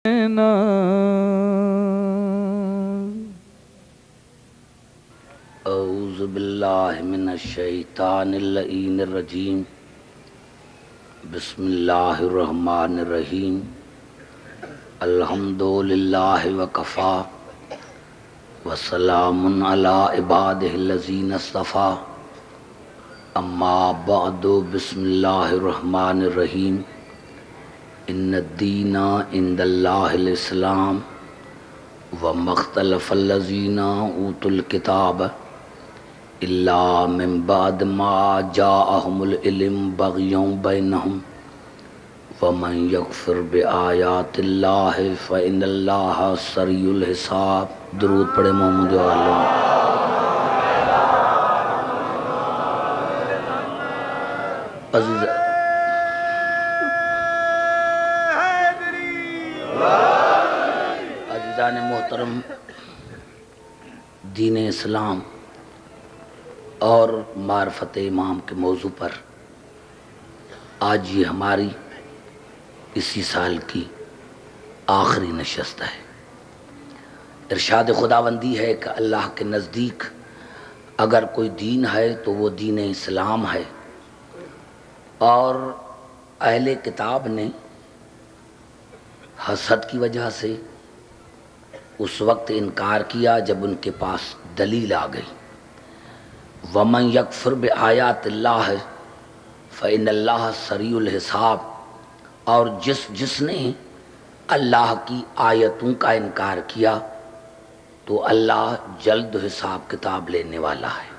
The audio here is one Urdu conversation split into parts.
اعوذ باللہ من الشیطان اللعین الرجیم بسم اللہ الرحمن الرحیم الحمدللہ وکفا وسلام علی عبادہ الذین اصطفیٰ اما بعد بسم اللہ الرحمن الرحیم ان الدین عند اللہ الاسلام وما اختلف الذین اوتوا الکتاب الا من بعد ما جاءهم العلم بغیا بینہم ومن یکفر بآیات اللہ فإن اللہ سریع الحساب۔ درود پڑھے محمد علیہ۔ عزیزان محترم، دین اسلام اور معرفت امام کے موضوع پر آج یہ ہماری اسی سال کی آخری نشست ہے۔ ارشاد خداوندی ہے کہ اللہ کے نزدیک اگر کوئی دین ہے تو وہ دین اسلام ہے، اور اہل کتاب نے حسد کی وجہ سے اس وقت انکار کیا جب ان کے پاس دلیل آ گئی۔ ومن یکفر بآیات اللہ فإن اللہ سریع الحساب، اور جس نے اللہ کی آیتوں کا انکار کیا تو اللہ جلد حساب کتاب لینے والا ہے۔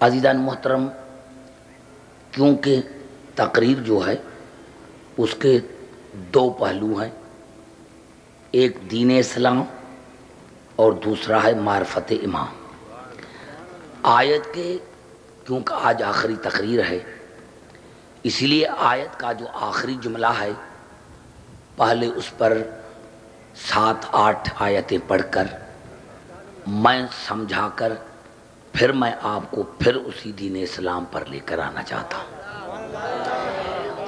عزیزان محترم، کیونکہ تقریر جو ہے اس کے دو پہلو ہیں، ایک دین اسلام اور دوسرا ہے معرفت امام۔ آیت کے کیونکہ آج آخری تقریر ہے، اسی لیے آیت کا جو آخری جملہ ہے پہلے اس پر 7-8 آیتیں پڑھ کر میں سمجھا کر پھر میں آپ کو پھر اسی دین اسلام پر لے کر آنا چاہتا ہوں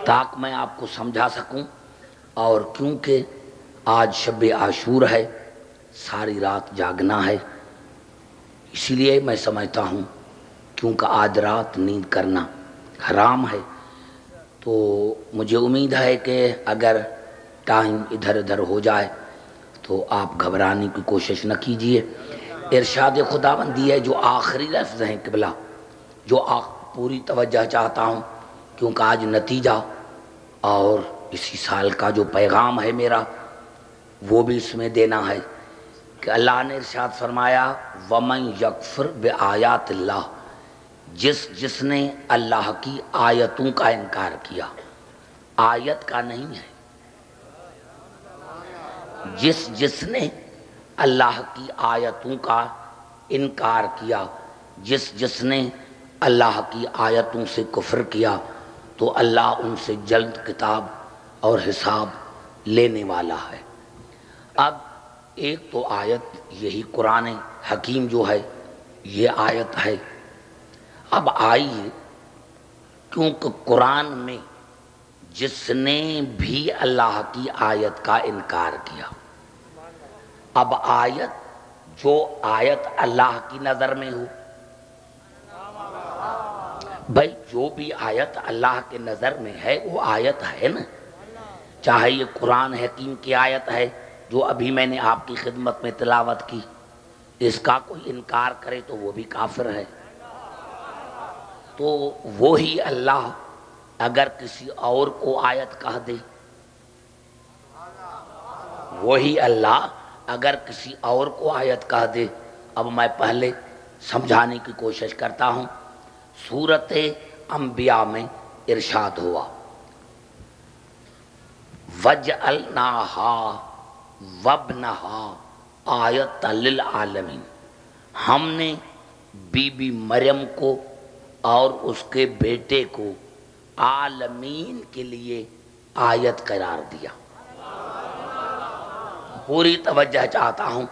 تاکہ میں آپ کو سمجھا سکوں۔ اور کیونکہ آج شب عاشور ہے، ساری رات جاگنا ہے، اسی لیے میں سمجھتا ہوں کیونکہ آج رات نیند کرنا حرام ہے، تو مجھے امید ہے کہ اگر ٹائم ادھر ادھر ہو جائے تو آپ گھبرانے کی کوشش نہ کیجیے۔ ارشاد خداوندی ہے جو آخری لفظ ہیں قبلہ، جو پوری توجہ چاہتا ہوں کیونکہ آج نتیجہ اور اسی سال کا جو پیغام ہے میرا وہ بھی اس میں دینا ہے کہ اللہ نے ارشاد فرمایا ومن یکفر بآیات اللہ، جس نے اللہ کی آیتوں کا انکار کیا، آیت کا نہیں ہے، جس نے اللہ کی آیتوں کا انکار کیا، جس نے اللہ کی آیتوں سے کفر کیا تو اللہ ان سے جلد کتاب اور حساب لینے والا ہے۔ اب ایک تو آیت یہی قرآن حکیم جو ہے یہ آیت ہے۔ اب آئیے، کیونکہ قرآن میں جس نے بھی اللہ کی آیت کا انکار کیا، اب آیت جو آیت اللہ کی نظر میں ہو، بھائی جو بھی آیت اللہ کے نظر میں ہے وہ آیت ہے نا، چاہے یہ قرآن حکیم کی آیت ہے جو ابھی میں نے آپ کی خدمت میں تلاوت کی، اس کا کوئی انکار کرے تو وہ بھی کافر ہے۔ تو وہی اللہ اگر کسی اور کو آیت کہہ دے، وہی اللہ اگر کسی اور کو آیت کہہ دے، اب میں پہلے سمجھانے کی کوشش کرتا ہوں۔ سورۃ انبیاء میں ارشاد ہوا وَجْعَلْنَاهَا وَابْنَهَا آیَةً لِلْعَالَمِينَ، ہم نے بی بی مریم کو اور اس کے بیٹے کو عالمین کے لیے آیت قرار دیا۔ پوری توجہ چاہتا ہوں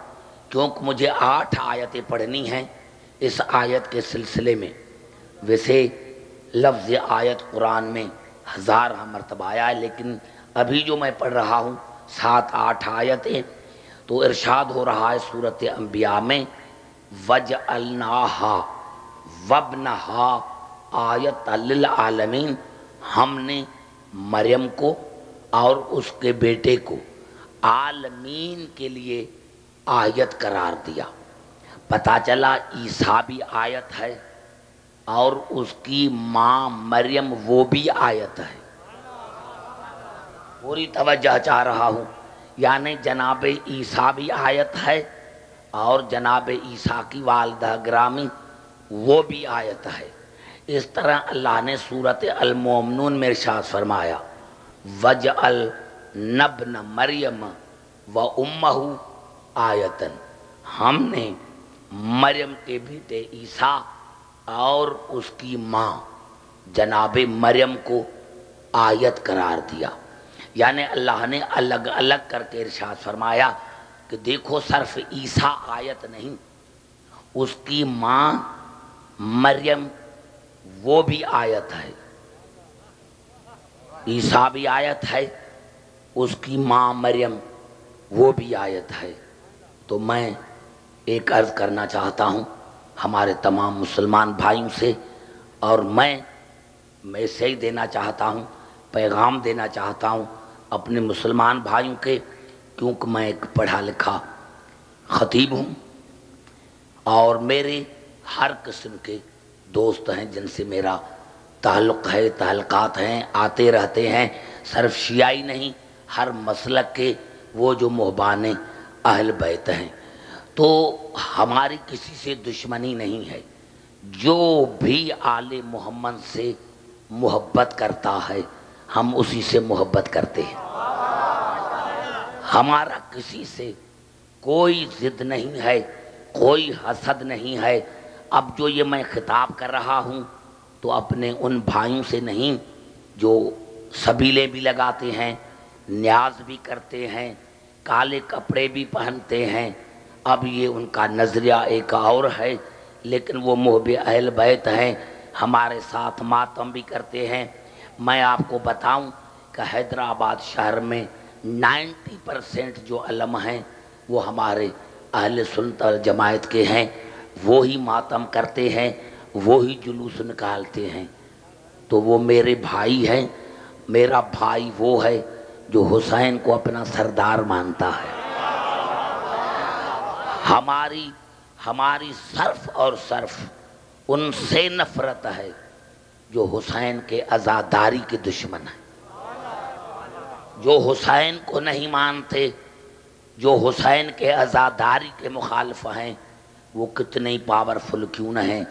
کیونکہ مجھے 8 آیتیں پڑھنی ہیں اس آیت کے سلسلے میں۔ ویسے لفظ آیت قرآن میں 1000 مرتبہ آیا ہے، لیکن ابھی جو میں پڑھ رہا ہوں 7 8 آیتیں، تو ارشاد ہو رہا ہے سورۃ انبیاء میں وَجْعَلْنَاهَا وَابْنَهَا آیَةً لِلْعَالَمِينَ، ہم نے مریم کو اور اس کے بیٹے کو عالمین کے لیے آیت قرار دیا۔ پتہ چلا عیسیٰ بھی آیت ہے اور اس کی ماں مریم وہ بھی آیت ہے۔ پوری توجہ چاہ رہا ہوں، یعنی جناب عیسیٰ بھی آیت ہے اور جناب عیسیٰ کی والدہ گرامی وہ بھی آیت ہے۔ اس طرح اللہ نے سورۃ المومنون میں ارشاد فرمایا وَجْعَلْنَا ابْنَ مَرْیَمَ وَأُمَّهُ آیَةً، ہم نے مریم کے بیٹے عیسیٰ اور اس کی ماں جناب مریم کو آیت قرار دیا۔ یعنی اللہ نے الگ الگ کر کے ارشاد فرمایا کہ دیکھو صرف عیسیٰ آیت نہیں، اس کی ماں مریم وہ بھی آیت ہے، عیسیٰ بھی آیت ہے، اس کی ماں مریم وہ بھی آیت ہے۔ تو میں ایک عرض کرنا چاہتا ہوں ہمارے تمام مسلمان بھائیوں سے، اور میں میسیج دینا چاہتا ہوں، پیغام دینا چاہتا ہوں اپنے مسلمان بھائیوں کے، کیونکہ میں ایک پڑھا لکھا خطیب ہوں اور میرے ہر قسم کے دوست ہیں جن سے میرا تعلق ہے، تعلقات ہیں، آتے رہتے ہیں، صرف شیعی نہیں، ہر مسلک کے وہ جو محبان اہل بیت ہیں۔ تو ہماری کسی سے دشمنی نہیں ہے، جو بھی آل محمد سے محبت کرتا ہے ہم اسی سے محبت کرتے ہیں، ہمارا کسی سے کوئی ضد نہیں ہے، کوئی حسد نہیں ہے۔ اب جو یہ میں خطاب کر رہا ہوں تو اپنے ان بھائیوں سے نہیں جو سبیلے بھی لگاتے ہیں، نیاز بھی کرتے ہیں، کالے کپڑے بھی پہنتے ہیں، اب یہ ان کا نظریہ ایک اور ہے، لیکن وہ محب اہل بیت ہیں، ہمارے ساتھ ماتم بھی کرتے ہیں۔ میں آپ کو بتاؤں کہ حیدرآباد شہر میں 90% جو علم ہیں وہ ہمارے اہل سنت والجماعت کے ہیں، وہی ماتم کرتے ہیں، وہی جلوس نکالتے ہیں۔ تو وہ میرے بھائی ہیں، میرا بھائی وہ ہے جو حسین کو اپنا سردار مانتا ہے۔ ہماری صرف اور صرف ان سے نفرت ہے جو حسین کے عزاداری کے دشمن ہیں، جو حسین کو نہیں مانتے، جو حسین کے عزاداری کے مخالف ہیں، وہ کتنے ہی پاورفل کیوں نہ ہیں،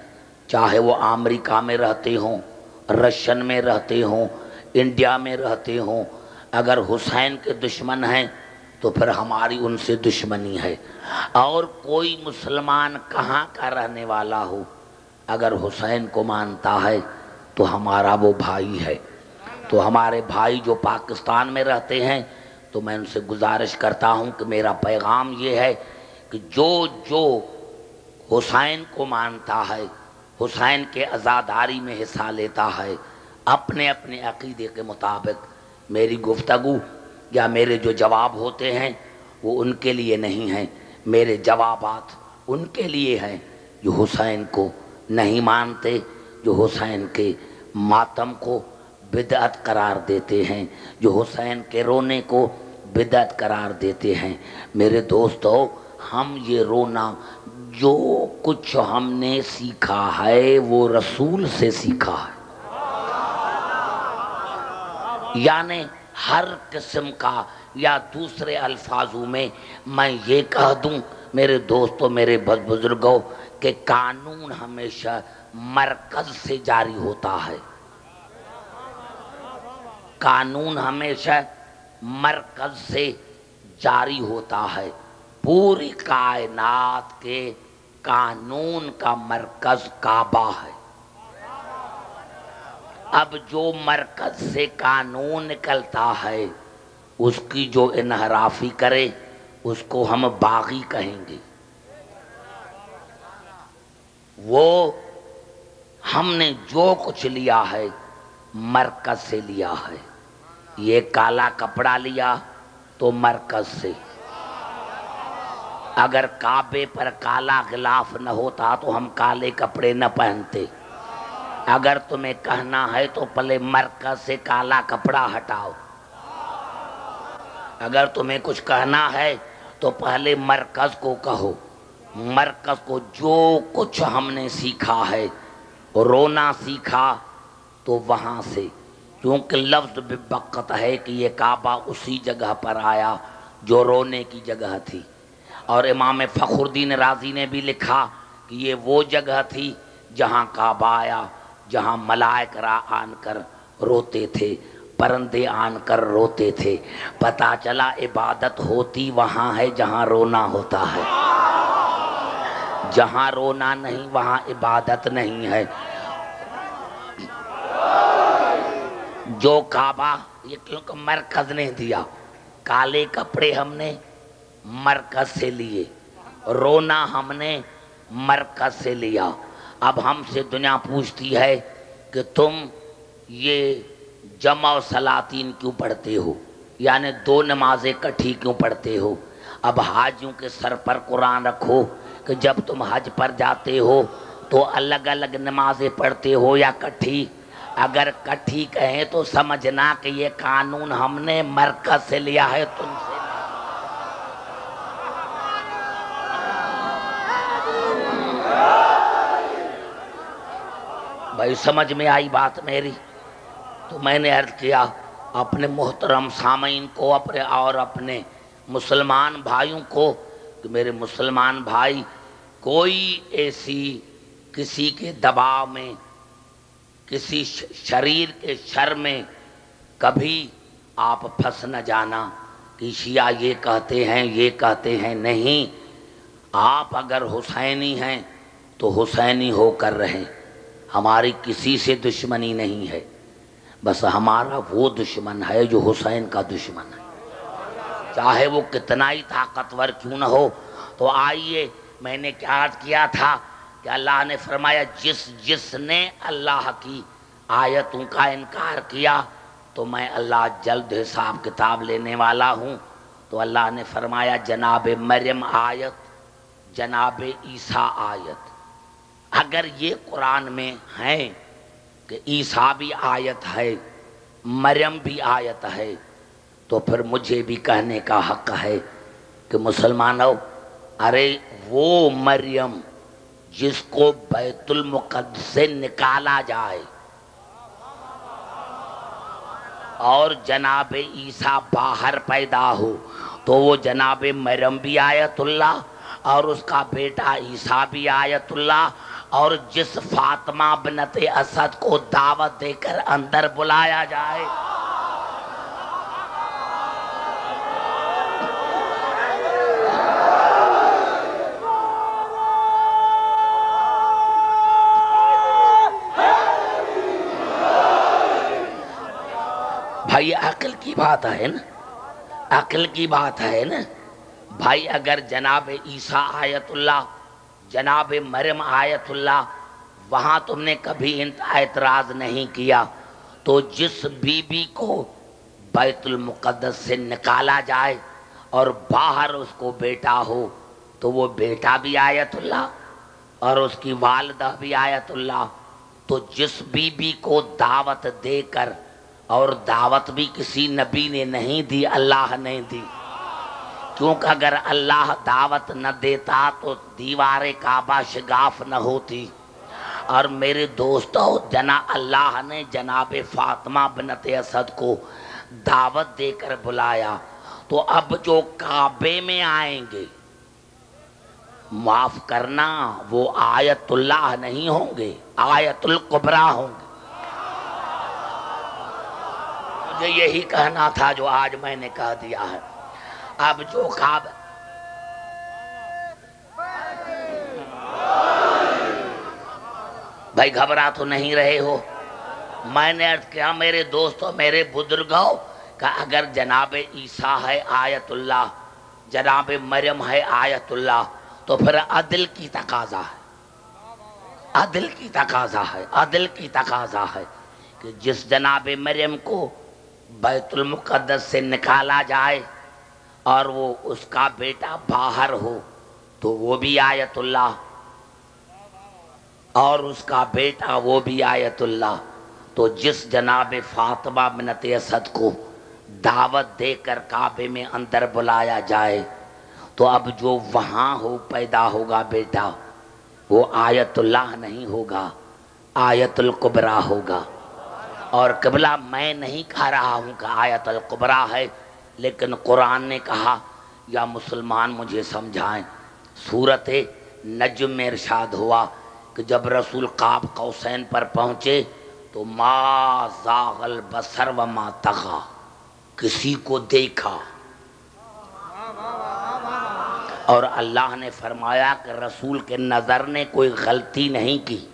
چاہے وہ امریکہ میں رہتے ہوں، رشین میں رہتے ہوں، انڈیا میں رہتے ہوں، اگر حسین کے دشمن ہیں تو پھر ہماری ان سے دشمنی ہے۔ اور کوئی مسلمان کہاں کا رہنے والا ہو، اگر حسین کو مانتا ہے تو ہمارا وہ بھائی ہے۔ تو ہمارے بھائی جو پاکستان میں رہتے ہیں، تو میں ان سے گزارش کرتا ہوں کہ میرا پیغام یہ ہے کہ جو حسین کو مانتا ہے، حسین کے عزاداری میں حصہ لیتا ہے، اپنے اپنے عقیدے کے مطابق میری گفتگو یا میرے جو جواب ہوتے ہیں وہ ان کے لیے نہیں ہیں، میرے جوابات ان کے لیے ہیں جو حسین کو نہیں مانتے، جو حسین کے ماتم کو بدعت قرار دیتے ہیں، جو حسین کے رونے کو بدعت قرار دیتے ہیں۔ میرے دوستو، ہم یہ رونا جو کچھ ہم نے سیکھا ہے وہ رسول سے سیکھا ہے، یعنی ہر قسم کا، یا دوسرے الفاظوں میں میں یہ کہہ دوں میرے دوستوں، میرے بزرگوں، کہ قانون ہمیشہ مرکز سے جاری ہوتا ہے، قانون ہمیشہ مرکز سے جاری ہوتا ہے۔ پوری کائنات کے قانون کا مرکز کعبہ ہے۔ اب جو مرکز سے قانون نکلتا ہے اس کی جو انحرافی کرے اس کو ہم باغی کہیں گے۔ وہ ہم نے جو کچھ لیا ہے مرکز سے لیا ہے، یہ کالا کپڑا لیا، تو مرکز سے. اگر کعبے پر کالا غلاف نہ ہوتا تو ہم کالے کپڑے نہ پہنتے. اگر تمہیں کہنا ہے تو پہلے مرکز سے کالا کپڑا ہٹاؤ. اگر تمہیں کچھ کہنا ہے تو پہلے مرکز کو کہو. مرکز کو جو کچھ ہم نے سیکھا ہے، رونا سیکھا تو وہاں سے، کیونکہ لفظ ببقت ہے کہ یہ کعبہ اسی جگہ پر آیا جو رونے کی جگہ تھی. اور امام فخر الدین رازی نے بھی لکھا کہ یہ وہ جگہ تھی جہاں کعبہ آیا، جہاں ملائکہ آن کر روتے تھے، پرندے آن کر روتے تھے. پتہ چلا عبادت ہوتی وہاں ہے جہاں رونا ہوتا ہے. جہاں رونا نہیں وہاں عبادت نہیں ہے. جو کعبہ، یہ کیونکہ مرکز نے دیا، کالے کپڑے ہم نے مرکز سے لیے، رونا ہم نے مرکز سے لیا. اب ہم سے دنیا پوچھتی ہے کہ تم یہ جمع و سلاطین کیوں پڑھتے ہو، یعنی دو نمازیں کٹھی کیوں پڑھتے ہو. اب حاجیوں کے سر پر قرآن رکھو کہ جب تم حج پر جاتے ہو تو الگ الگ نمازیں پڑھتے ہو یا کٹھی. اگر کٹھی کہیں تو سمجھنا کہ یہ قانون ہم نے مرکز سے لیا ہے، تم سے. بھائی سمجھ میں آئی بات میری؟ تو میں نے عرض کیا اپنے محترم سامعین کو اور اپنے مسلمان بھائیوں کو کہ میرے مسلمان بھائی، کوئی ایسی کسی کے دباؤ میں، کسی شریر کے شر میں کبھی آپ پھنس نہ جانا کہ شیعہ یہ کہتے ہیں یہ کہتے ہیں. نہیں، آپ اگر حسینی ہیں تو حسینی ہو کر رہیں. ہماری کسی سے دشمنی نہیں ہے، بس ہمارا وہ دشمن ہے جو حسین کا دشمن ہے، چاہے وہ کتنا ہی طاقتور کیوں نہ ہو. تو آئیے، میں نے کیا عرض کیا تھا کہ اللہ نے فرمایا جس نے اللہ کی آیتوں کا انکار کیا تو میں اللہ جلد حساب کتاب لینے والا ہوں. تو اللہ نے فرمایا جناب مریم آیت، جناب عیسیٰ آیت. اگر یہ قرآن میں ہیں کہ عیسیٰ بھی آیت ہے، مریم بھی آیت ہے، تو پھر مجھے بھی کہنے کا حق ہے کہ مسلمانوں، ارے وہ مریم جس کو بیت المقدس سے نکالا جائے اور جناب عیسیٰ باہر پیدا ہو تو وہ جناب مریم بھی آیت اللہ اور اس کا بیٹا عیسیٰ بھی آیت اللہ. اور جس فاطمہ بنت اسد کو دعوت دے کر اندر بلایا جائے، بھائی عقل کی بات ہے نا، عقل کی بات ہے نا بھائی. اگر جناب عیسیٰ آیت اللہ، جناب مریم آیت اللہ، وہاں تم نے کبھی اعتراض نہیں کیا، تو جس بی بی کو بیت المقدس سے نکالا جائے اور باہر اس کو بیٹا ہو تو وہ بیٹا بھی آیت اللہ اور اس کی والدہ بھی آیت اللہ. تو جس بی بی کو دعوت دے کر، اور دعوت بھی کسی نبی نے نہیں دی، اللہ نے دی، کیونکہ اگر اللہ دعوت نہ دیتا تو دیوار کعبہ شگاف نہ ہوتی. اور میرے دوستو، اللہ نے جناب فاطمہ بنت اسد کو دعوت دے کر بلایا، تو اب جو کعبے میں آئیں گے، معاف کرنا، وہ آیت اللہ نہیں ہوں گے، آیت الکبریٰ ہوں گے. مجھے یہی کہنا تھا جو آج میں نے کہہ دیا ہے. اب جو کعبہ، بھائی گھبرا تو نہیں رہے ہو؟ میں نے عرض کیا میرے دوستوں، میرے بزرگوں، کہ اگر جناب عیسیٰ ہے آیت اللہ، جناب مریم ہے آیت اللہ، تو پھر عدل کی تقاضا ہے، عدل کی تقاضا ہے، عدل کی تقاضا ہے کہ جس جناب مریم کو بیت المقدس سے نکالا جائے اور وہ اس کا بیٹا باہر ہو تو وہ بھی آیت اللہ، اور اس کا بیٹا وہ بھی آیت اللہ۔ تو جس جناب فاطمہ بنت اسد کو دعوت دے کر کعبے میں اندر بلایا جائے تو اب جو وہاں ہو پیدا ہوگا بیٹا وہ آیت اللہ نہیں ہوگا، آیت الکبریٰ ہوگا۔ اور قبلہ میں نہیں کہہ رہا ہوں کہ آیت الکبریٰ ہے، لیکن قرآن نے کہا، یا مسلمان مجھے سمجھائیں، سورۃ نجم میں ارشاد ہوا کہ جب رسول قاب قوسین پر پہنچے تو ما زاغ البصر وما طغی، کسی کو دیکھا، اور اللہ نے فرمایا کہ رسول کے نظر نے کوئی غلطی نہیں کی،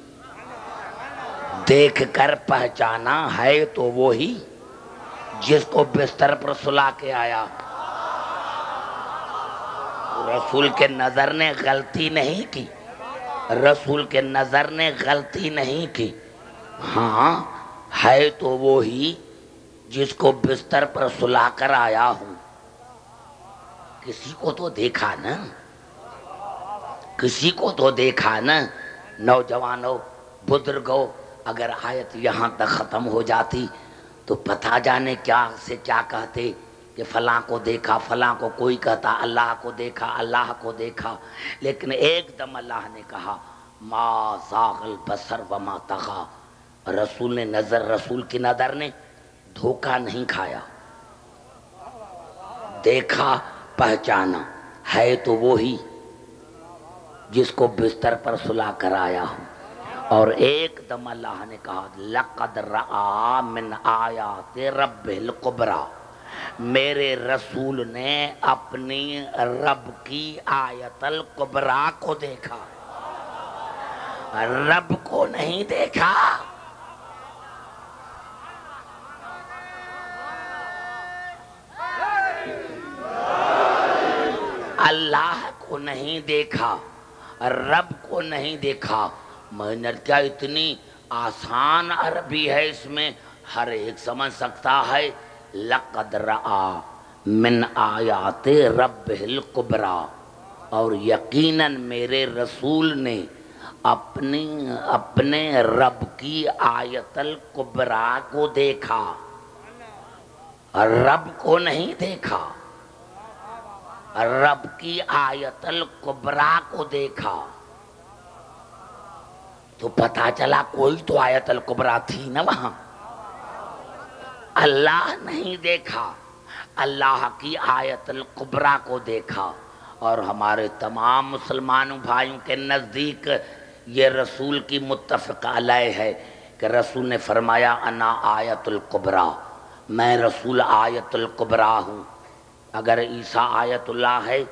دیکھ کر پہچانا ہے تو وہی جس کو بستر پر سلا کے آیا۔ رسول کے نظر نے غلطی نہیں کی، رسول کے نظر نے غلطی نہیں کی، ہاں ہے تو وہی جس کو بستر پر سلا کر آیا ہوں۔ کسی کو تو دیکھا نا، کسی کو تو دیکھا نا۔ نوجوانوں، بزرگوں، اگر آیت یہاں تک ختم ہو جاتی تو پتہ جانے کیا سے کیا کہتے کہ فلاں کو دیکھا، فلاں کو، کوئی کہتا اللہ کو دیکھا، اللہ کو دیکھا، لیکن ایک دم اللہ نے کہا ما زاغ البصر وما طغی، رسول نے نظر، رسول کی نظر نے دھوکہ نہیں کھایا، دیکھا پہچانا ہے تو وہی جس کو بستر پر سلا کر آیا ہوں۔ اور ایک دم اللہ نے کہا لقد رأى من آیات ربہ الکبریٰ، میرے رسول نے اپنی رب کی آیت الکبریٰ کو دیکھا، رب کو نہیں دیکھا۔ اللہ کو نہیں دیکھا، رب کو نہیں دیکھا۔ میں نے کیا اتنی آسان عربی ہے، اس میں ہر ایک سمجھ سکتا ہے۔ لقد رأى من آیات ربہ الکبریٰ، اور یقیناً میرے رسول نے اپنے رب کی آیت الکبریٰ کو دیکھا، رب کو نہیں دیکھا، رب کی آیت الکبریٰ کو دیکھا۔ تو پتہ چلا کوئی تو آیت الکبریٰ تھی نا وہاں، اللہ نہیں دیکھا، اللہ کی آیت الکبریٰ کو دیکھا۔ اور ہمارے تمام مسلمانوں بھائیوں کے نزدیک یہ رسول کی متفق علیہ ہے کہ رسول نے فرمایا انا آیت الکبریٰ، میں رسول آیت الکبریٰ ہوں۔ اگر عیسیٰ آیت اللہ ہے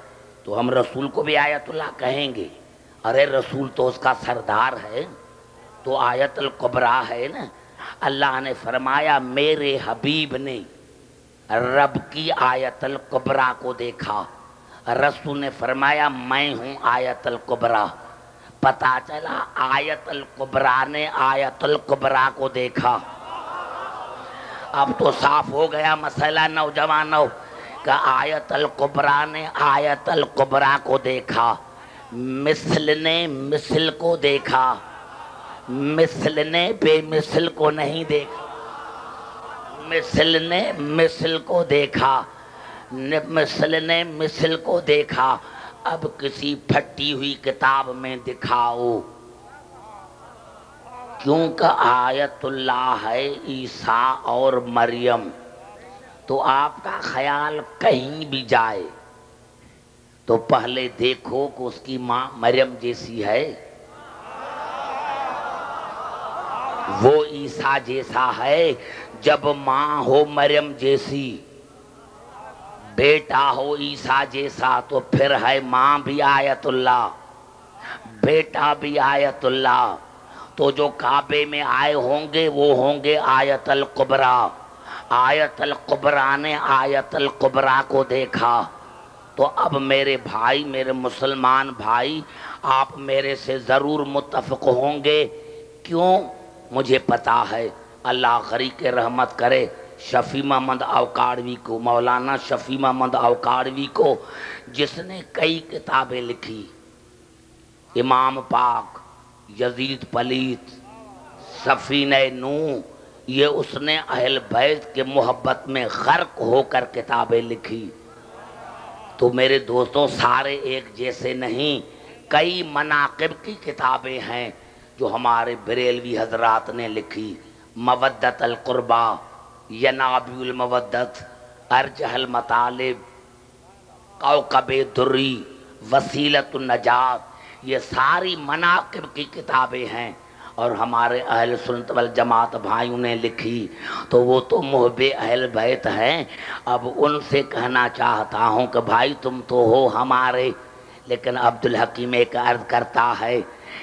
تو ہم رسول کو بھی آیت اللہ کہیں گے، ارے رسول تو اس کا سردار ہے تو آیت الکبریٰ ہے نا۔ اللہ نے فرمایا میرے حبیب نے رب کی آیت الکبریٰ کو دیکھا، رسول نے فرمایا میں ہوں آیت الکبریٰ۔ پتہ چلا آیت الکبریٰ نے آیت الکبریٰ کو دیکھا۔ اب تو صاف ہو گیا مسئلہ نوجوانوں کہ آیت الکبریٰ نے آیت الکبریٰ کو دیکھا، مثل نے مثل کو دیکھا، مثل نے بے مثل کو نہیں دیکھا، مثل نے مثل کو دیکھا، مثل نے مثل کو دیکھا۔ اب کسی پھٹی ہوئی کتاب میں دکھاؤ، کیونکہ آیت اللہ ہے عیسیٰ اور مریم، تو آپ کا خیال کہیں بھی جائے تو پہلے دیکھو کہ اس کی ماں مریم جیسی ہے، وہ عیسیٰ جیسا ہے۔ جب ماں ہو مریم جیسی، بیٹا ہو عیسیٰ جیسا، تو پھر ہے ماں بھی آیت اللہ، بیٹا بھی آیت اللہ۔ تو جو کعبے میں آئے ہوں گے وہ ہوں گے آیت الکبریٰ، آیت الکبریٰ نے آیت الکبریٰ کو دیکھا۔ تو اب میرے بھائی، میرے مسلمان بھائی، آپ میرے سے ضرور متفق ہوں گے، کیوں؟ مجھے پتا ہے، اللہ غریق رحمت کرے، شفیع محمد اوکاڑوی کو، مولانا شفیع محمد اوکاڑوی کو، جس نے کئی کتابیں لکھی، امام پاک، یزید پلیت، سفینہ نوح، یہ اس نے اہل بیت کے محبت میں غرق ہو کر کتابیں لکھی۔ تو میرے دوستوں سارے ایک جیسے نہیں، کئی مناقب کی کتابیں ہیں جو ہمارے بریلوی حضرات نے لکھی، مودت القربہ، ینابیع المودت، ارجح المطالب، کوكب دری، وسیلۃ النجات، یہ ساری مناقب کی کتابیں ہیں اور ہمارے اہل سنت والجماعت بھائیوں نے لکھی، تو وہ تو محب اہل بیت ہیں۔ اب ان سے کہنا چاہتا ہوں کہ بھائی تم تو ہو ہمارے، لیکن عبدالحکیم ایک عرض کرتا ہے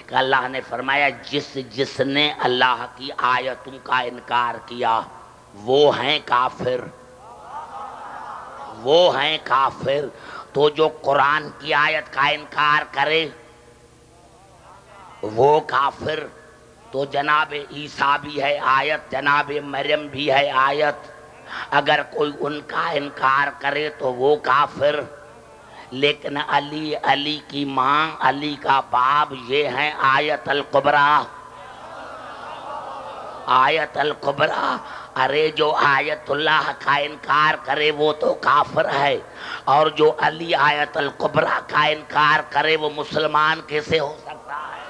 کہ اللہ نے فرمایا جس نے اللہ کی آیتوں کا انکار کیا وہ ہیں کافر، وہ ہیں کافر۔ تو جو قرآن کی آیت کا انکار کرے وہ کافر، تو جناب عیسیٰ بھی ہے آیت، جناب مریم بھی ہے آیت، اگر کوئی ان کا انکار کرے تو وہ کافر۔ لیکن علی کی ماں، علی کا باپ، یہ ہیں آیت الکبریٰ، آیت الکبریٰ۔ ارے جو آیت اللہ کا انکار کرے وہ تو کافر ہے، اور جو علی آیت الکبریٰ کا انکار کرے وہ مسلمان کیسے ہو سکتا ہے؟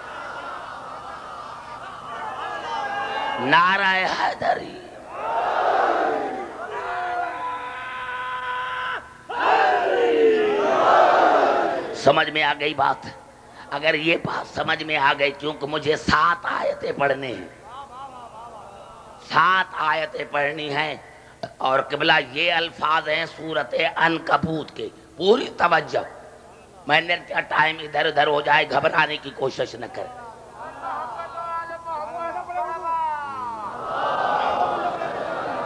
نعرہ حیدری، سمجھ میں آ گئی بات؟ اگر یہ بات سمجھ میں آ گئی، کیونکہ مجھے 7 آیتیں پڑھنے ہیں، 7 آیتیں پڑھنی ہیں، اور قبلہ یہ الفاظ ہیں سورۃ عنکبوت کے، پوری توجہ، میں نے ٹائم ادھر ادھر ہو جائے گھبرانے کی کوشش نہ کریں۔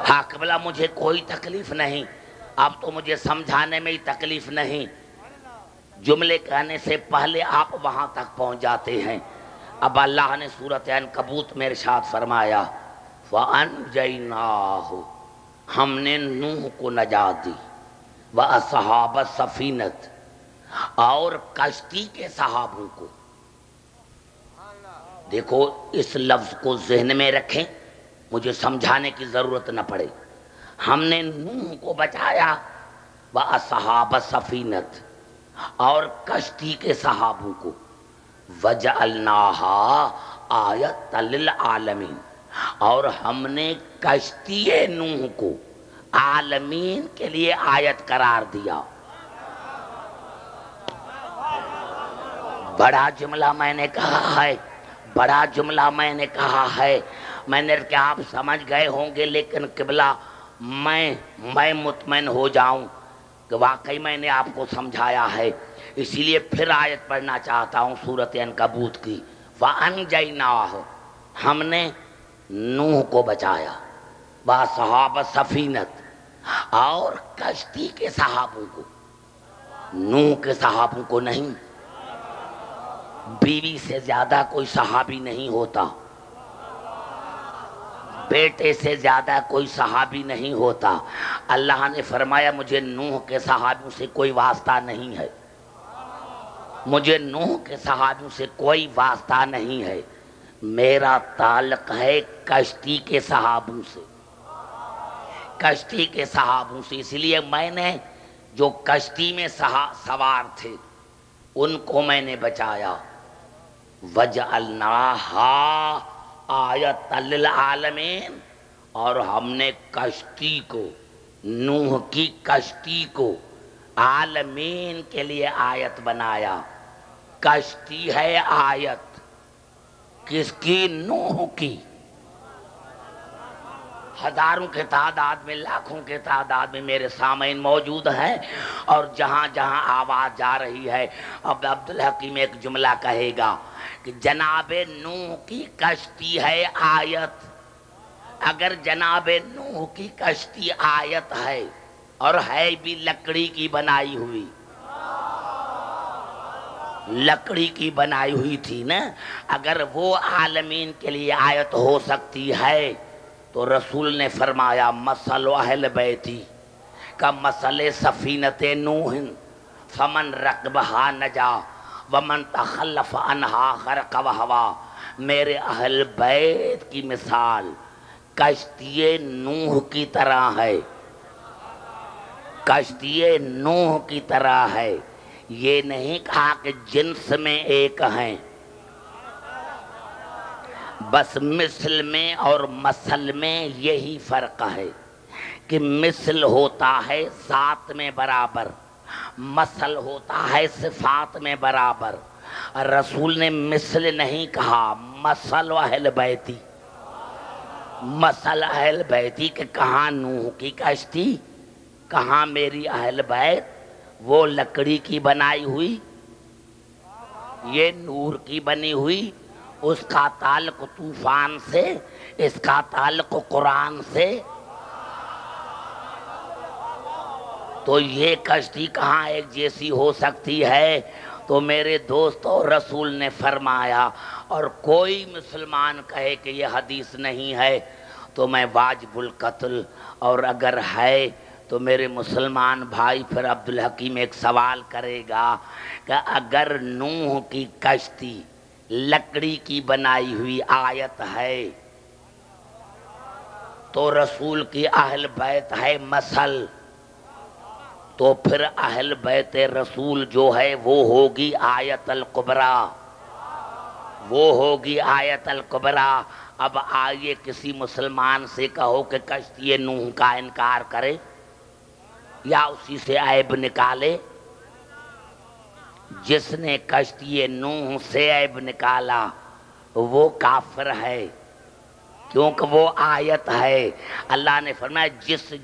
ہاں قبلہ مجھے کوئی تکلیف نہیں، اب تو مجھے سمجھانے میں ہی تکلیف نہیں، جملے کہنے سے پہلے آپ وہاں تک پہنچ جاتے ہیں۔ اب اللہ نے سورۃ عنکبوت میں ارشاد فرمایا وَأَنْجَيْنَاهُ، ہم نے نوح کو نجات دی، وَأَصْحَابَ السَّفِینَةِ، اور کشتی کے صحابوں کو۔ دیکھو اس لفظ کو ذہن میں رکھیں، مجھے سمجھانے کی ضرورت نہ پڑے۔ ہم نے نوح کو بچایا، وَأَصْحَابَ السَّفِینَةِ، اور کشتی کے صحابوں کو، وَجَعَلْنَاهَا آیَةً لِلْعَالَمِينَ، اور ہم نے کشتی نوح کو عالمین کے لیے آیت قرار دیا۔ بڑا جملہ میں نے کہا ہے، بڑا جملہ میں نے کہا ہے، میں نے کہ آپ سمجھ گئے ہوں گے، لیکن قبلہ میں مطمئن ہو جاؤں کہ واقعی میں نے آپ کو سمجھایا ہے، اسی لیے پھر آیت پڑھنا چاہتا ہوں سورۃ عنکبوت کی۔ وَأَنْجَيْنَاهُ، ہم نے نوح کو بچایا، وَأَصْحَابَ السَّفِینَةِ، اور کشتی کے صحابوں کو، نوح کے صحابوں کو نہیں۔ بیوی سے زیادہ کوئی صحابی نہیں ہوتا، بیٹے سے زیادہ کوئی صحابی نہیں ہوتا۔ اللہ نے فرمایا مجھے نوح کے صحابیوں سے کوئی واسطہ نہیں ہے، مجھے نوح کے صحابیوں سے کوئی واسطہ نہیں ہے، میرا تعلق ہے کشتی کے صحابوں سے، کشتی کے صحابوں سے۔ اس لیے میں نے جو کشتی میں سوار تھے ان کو میں نے بچایا۔ وَجَعَلْنَاهَا آیَةً لِلْعَالَمِينَ، اور ہم نے کشتی کو، نوح کی کشتی کو عالمین کے لیے آیت بنایا۔ کشتی ہے آیت، کس کی؟ نوح کی۔ ہزاروں کے تعداد میں، لاکھوں کے تعداد میں میرے سامعین موجود ہیں، اور جہاں جہاں آواز جا رہی ہے، اب عبدالحکیم ایک جملہ کہے گا کہ جناب نوح کی کشتی ہے آیت۔ اگر جناب نوح کی کشتی آیت ہے، اور ہے بھی لکڑی کی بنائی ہوئی، لکڑی کی بنائی ہوئی تھی نا، اگر وہ عالمین کے لیے آیت ہو سکتی ہے تو رسول نے فرمایا مثل اہل بیتی کا مثل سفینت نوح فمن رکبہا نجا ومن تخلف عنہا غرق وہوا، میرے اہل بیت کی مثال کشتی نوح کی طرح ہے، کشتی نوح کی طرح ہے۔ یہ نہیں کہا کہ جنس میں ایک ہیں، بس مثل میں اور مثل میں یہی فرق ہے کہ مثل ہوتا ہے ذات میں برابر، مثل ہوتا ہے صفات میں برابر۔ رسول نے مثل نہیں کہا، مثل اہل بیتی، مثل اہل بیتی کہ کہاں نوح کی کشتی، کہاں میری اہل بیت، وہ لکڑی کی بنائی ہوئی، یہ نور کی بنی ہوئی، اس کا تعلق طوفان سے، اس کا تعلق قرآن سے۔ تو یہ کشتی کہاں ایک جیسی ہو سکتی ہے؟ تو میرے دوستو رسول نے فرمایا، اور کوئی مسلمان کہے کہ یہ حدیث نہیں ہے تو میں واجب القتل، اور اگر ہے تو میرے مسلمان بھائی پھر عبدالحکیم ایک سوال کرے گا کہ اگر نوح کی کشتی لکڑی کی بنائی ہوئی آیت ہے تو رسول کی اہل بیت ہے مثل، تو پھر اہل بیت رسول جو ہے وہ ہوگی آیت الکبریٰ، وہ ہوگی آیت الکبریٰ۔ اب آئیے کسی مسلمان سے کہو کہ کشتی نوح کا انکار کرے یا اسی سے عیب نکالے۔ جس نے کشتی نوح سے عیب نکالا وہ کافر ہے، کیونکہ وہ آیت ہے۔ اللہ نے فرمایا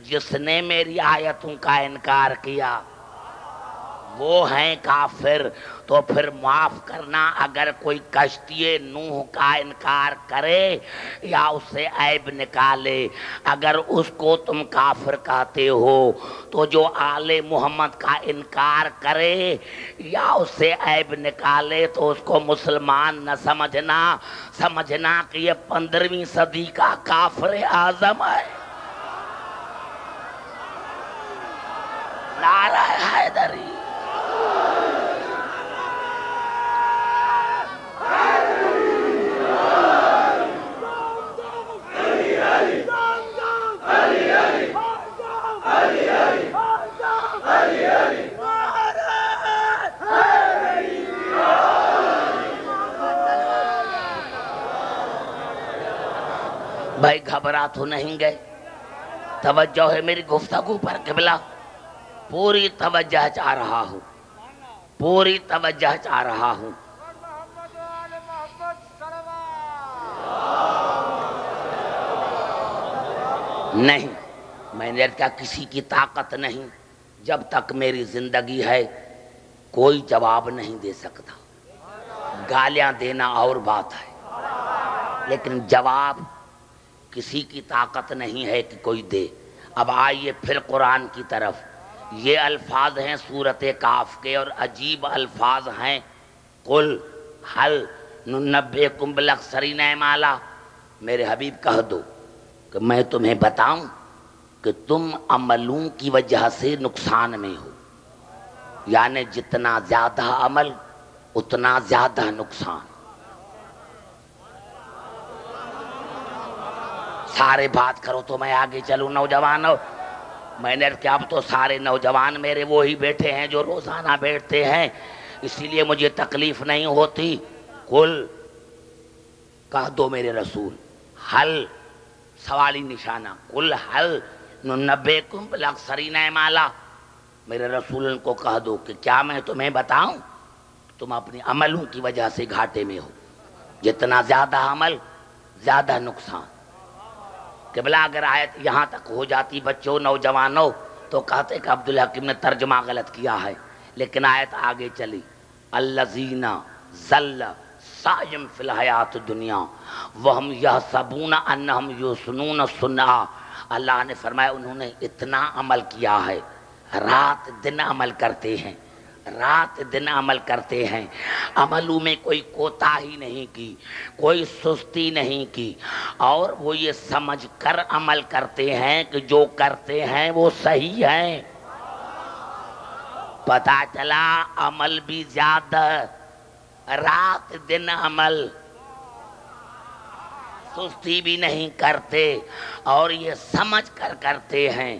جس نے میری آیتوں کا انکار کیا وہ ہیں کافر۔ تو پھر معاف کرنا، اگر کوئی کشتی نوح کا انکار کرے یا اس سے عیب نکالے، اگر اس کو تم کافر کہتے ہو تو جو آل محمد کا انکار کرے یا اس سے عیب نکالے تو اس کو مسلمان نہ سمجھنا، سمجھنا کہ یہ 15ویں صدی کا کافر اعظم ہے۔ نعرہ حیدری۔ بھائی گھبرا تو نہیں گئے؟ توجہ ہے میری گفتگو پر قبلہ؟ پوری توجہ چاہ رہا ہوں، پوری توجہ چاہ رہا ہوں۔ نہیں، میں نے کہا کسی کی طاقت نہیں، جب تک میری زندگی ہے کوئی جواب نہیں دے سکتا۔ گالیاں دینا اور بات ہے، لیکن جواب کسی کی طاقت نہیں ہے کہ کوئی دے۔ اب آئیے پھر قرآن کی طرف۔ یہ الفاظ ہیں سورۃ کہف کے اور عجیب الفاظ ہیں۔ قل حل ننبئکم بالاخسرین اعمالا، میرے حبیب کہہ دو کہ میں تمہیں بتاؤں کہ تم عملوں کی وجہ سے نقصان میں ہو، یعنی جتنا زیادہ عمل اتنا زیادہ نقصان۔ سارے بات کرو تو میں آگے چلوں۔ نوجوانوں، میں نے کہا اب تو سارے نوجوان میرے وہی بیٹھے ہیں جو روزانہ بیٹھتے ہیں، اسی لیے مجھے تکلیف نہیں ہوتی۔ قل کہہ دو میرے رسول، حل سوالی نشانہ، قل حل ننبئکم بالاخسرین اعمالا، میرے رسول ان کو کہہ دو کہ کیا میں تمہیں بتاؤں تم اپنی عملوں کی وجہ سے گھاٹے میں ہو، جتنا زیادہ عمل زیادہ نقصان۔ قبلہ اگر آیت یہاں تک ہو جاتی بچوں نوجوانوں تو کہتے کہ عبدالحکیم نے ترجمہ غلط کیا ہے، لیکن آیت آگے چلی، الذین ضل سعیہم فی الحیات الدنیا وہم یحسبون انہم یحسنون صنعا۔ اللہ نے فرمایا انہوں نے اتنا عمل کیا ہے، رات دن عمل کرتے ہیں، رات دن عمل کرتے ہیں، عملوں میں کوئی کوتاہی نہیں کی، کوئی سستی نہیں کی، اور وہ یہ سمجھ کر عمل کرتے ہیں کہ جو کرتے ہیں وہ صحیح ہے۔ پتہ چلا عمل بھی زیادہ، رات دن عمل، سستی بھی نہیں کرتے، اور یہ سمجھ کر کرتے ہیں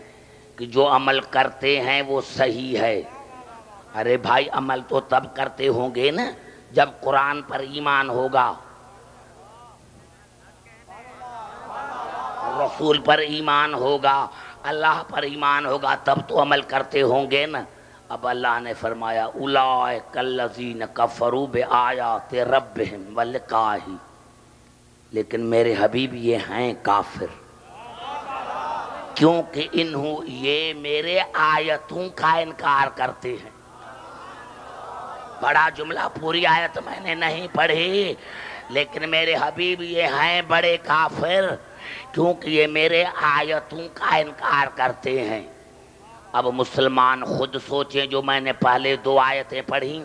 کہ جو عمل کرتے ہیں وہ صحیح ہے۔ ارے بھائی عمل تو تب کرتے ہوں گے نا جب قرآن پر ایمان ہوگا، رسول پر ایمان ہوگا، اللہ پر ایمان ہوگا، تب تو عمل کرتے ہوں گے نا۔ اب اللہ نے فرمایا اولئک الذین کفروا بآیات ربہم ولقائہ، لیکن میرے حبیب یہ ہیں کافر، کیونکہ یہ میرے آیتوں کا انکار کرتے ہیں۔ بڑا جملہ، پوری آیت میں نے نہیں پڑھی، لیکن میرے حبیب یہ ہیں بڑے کافر، کیونکہ یہ میرے آیتوں کا انکار کرتے ہیں۔ اب مسلمان خود سوچیں، جو میں نے پہلے 2 آیتیں پڑھی،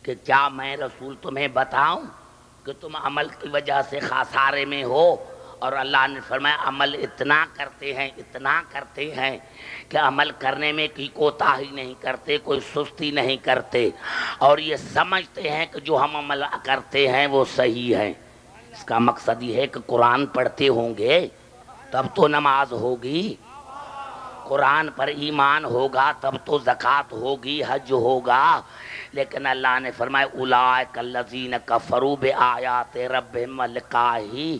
کہ کیا میں رسول تمہیں بتاؤں کہ تم عمل کی وجہ سے خسارے میں ہو؟ اور اللہ نے فرمایا عمل اتنا کرتے ہیں کہ عمل کرنے میں کوئی کوتاہی نہیں کرتے، کوئی سستی نہیں کرتے، اور یہ سمجھتے ہیں کہ جو ہم عمل کرتے ہیں وہ صحیح ہے۔ اس کا مقصد یہ ہے کہ قرآن پڑھتے ہوں گے تب تو نماز ہوگی، قرآن پر ایمان ہوگا تب تو زکوٰۃ ہوگی، حج ہوگا، لیکن اللہ نے فرمایا اولئک الذین کفروا بآیات ربہم ولقائہ،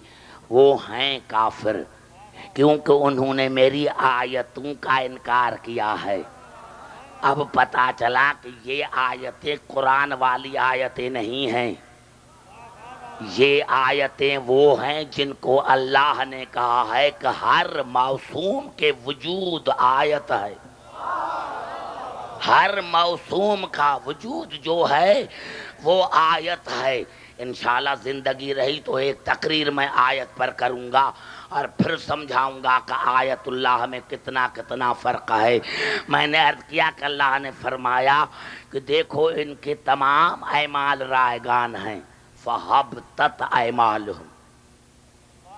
وہ ہیں کافر، کیونکہ انہوں نے میری آیتوں کا انکار کیا ہے۔ اب پتہ چلا کہ یہ آیتیں قرآن والی آیتیں نہیں ہیں، یہ آیتیں وہ ہیں جن کو اللہ نے کہا ہے کہ ہر موسوم کے وجود آیت ہے، ہر موسوم کا وجود جو ہے وہ آیت ہے۔ انشاءاللہ زندگی رہی تو ایک تقریر میں آیت پر کروں گا، اور پھر سمجھاؤں گا کہ آیت اللہ میں کتنا فرق ہے۔ میں نے عرض کیا کہ اللہ نے فرمایا کہ دیکھو ان کے تمام اعمال رائگان ہیں، فَحَبْطَتْ أَعْمَالُهُمْ،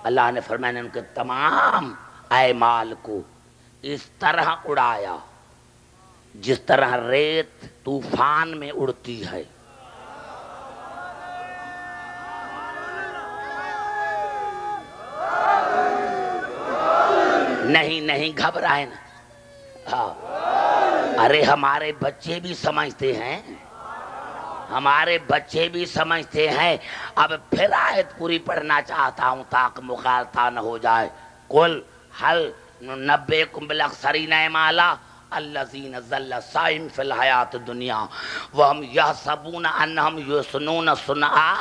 اللہ نے فرمایا ان کے تمام اعمال کو اس طرح اڑایا جس طرح ریت طوفان میں اڑتی ہے۔ نہیں گھبرائے نا، ارے ہمارے بچے بھی سمجھتے ہیں، ہمارے بچے بھی سمجھتے ہیں۔ اب پھر آیت پوری پڑھنا چاہتا ہوں تاکہ مغالطہ نہ ہو جائے۔ قل هل ننبئکم بالاخسرین اعمالا الذین ضل سعیہم فی الحیاۃ الدنیا وہم یحسبون انہم یحسنون صنعا،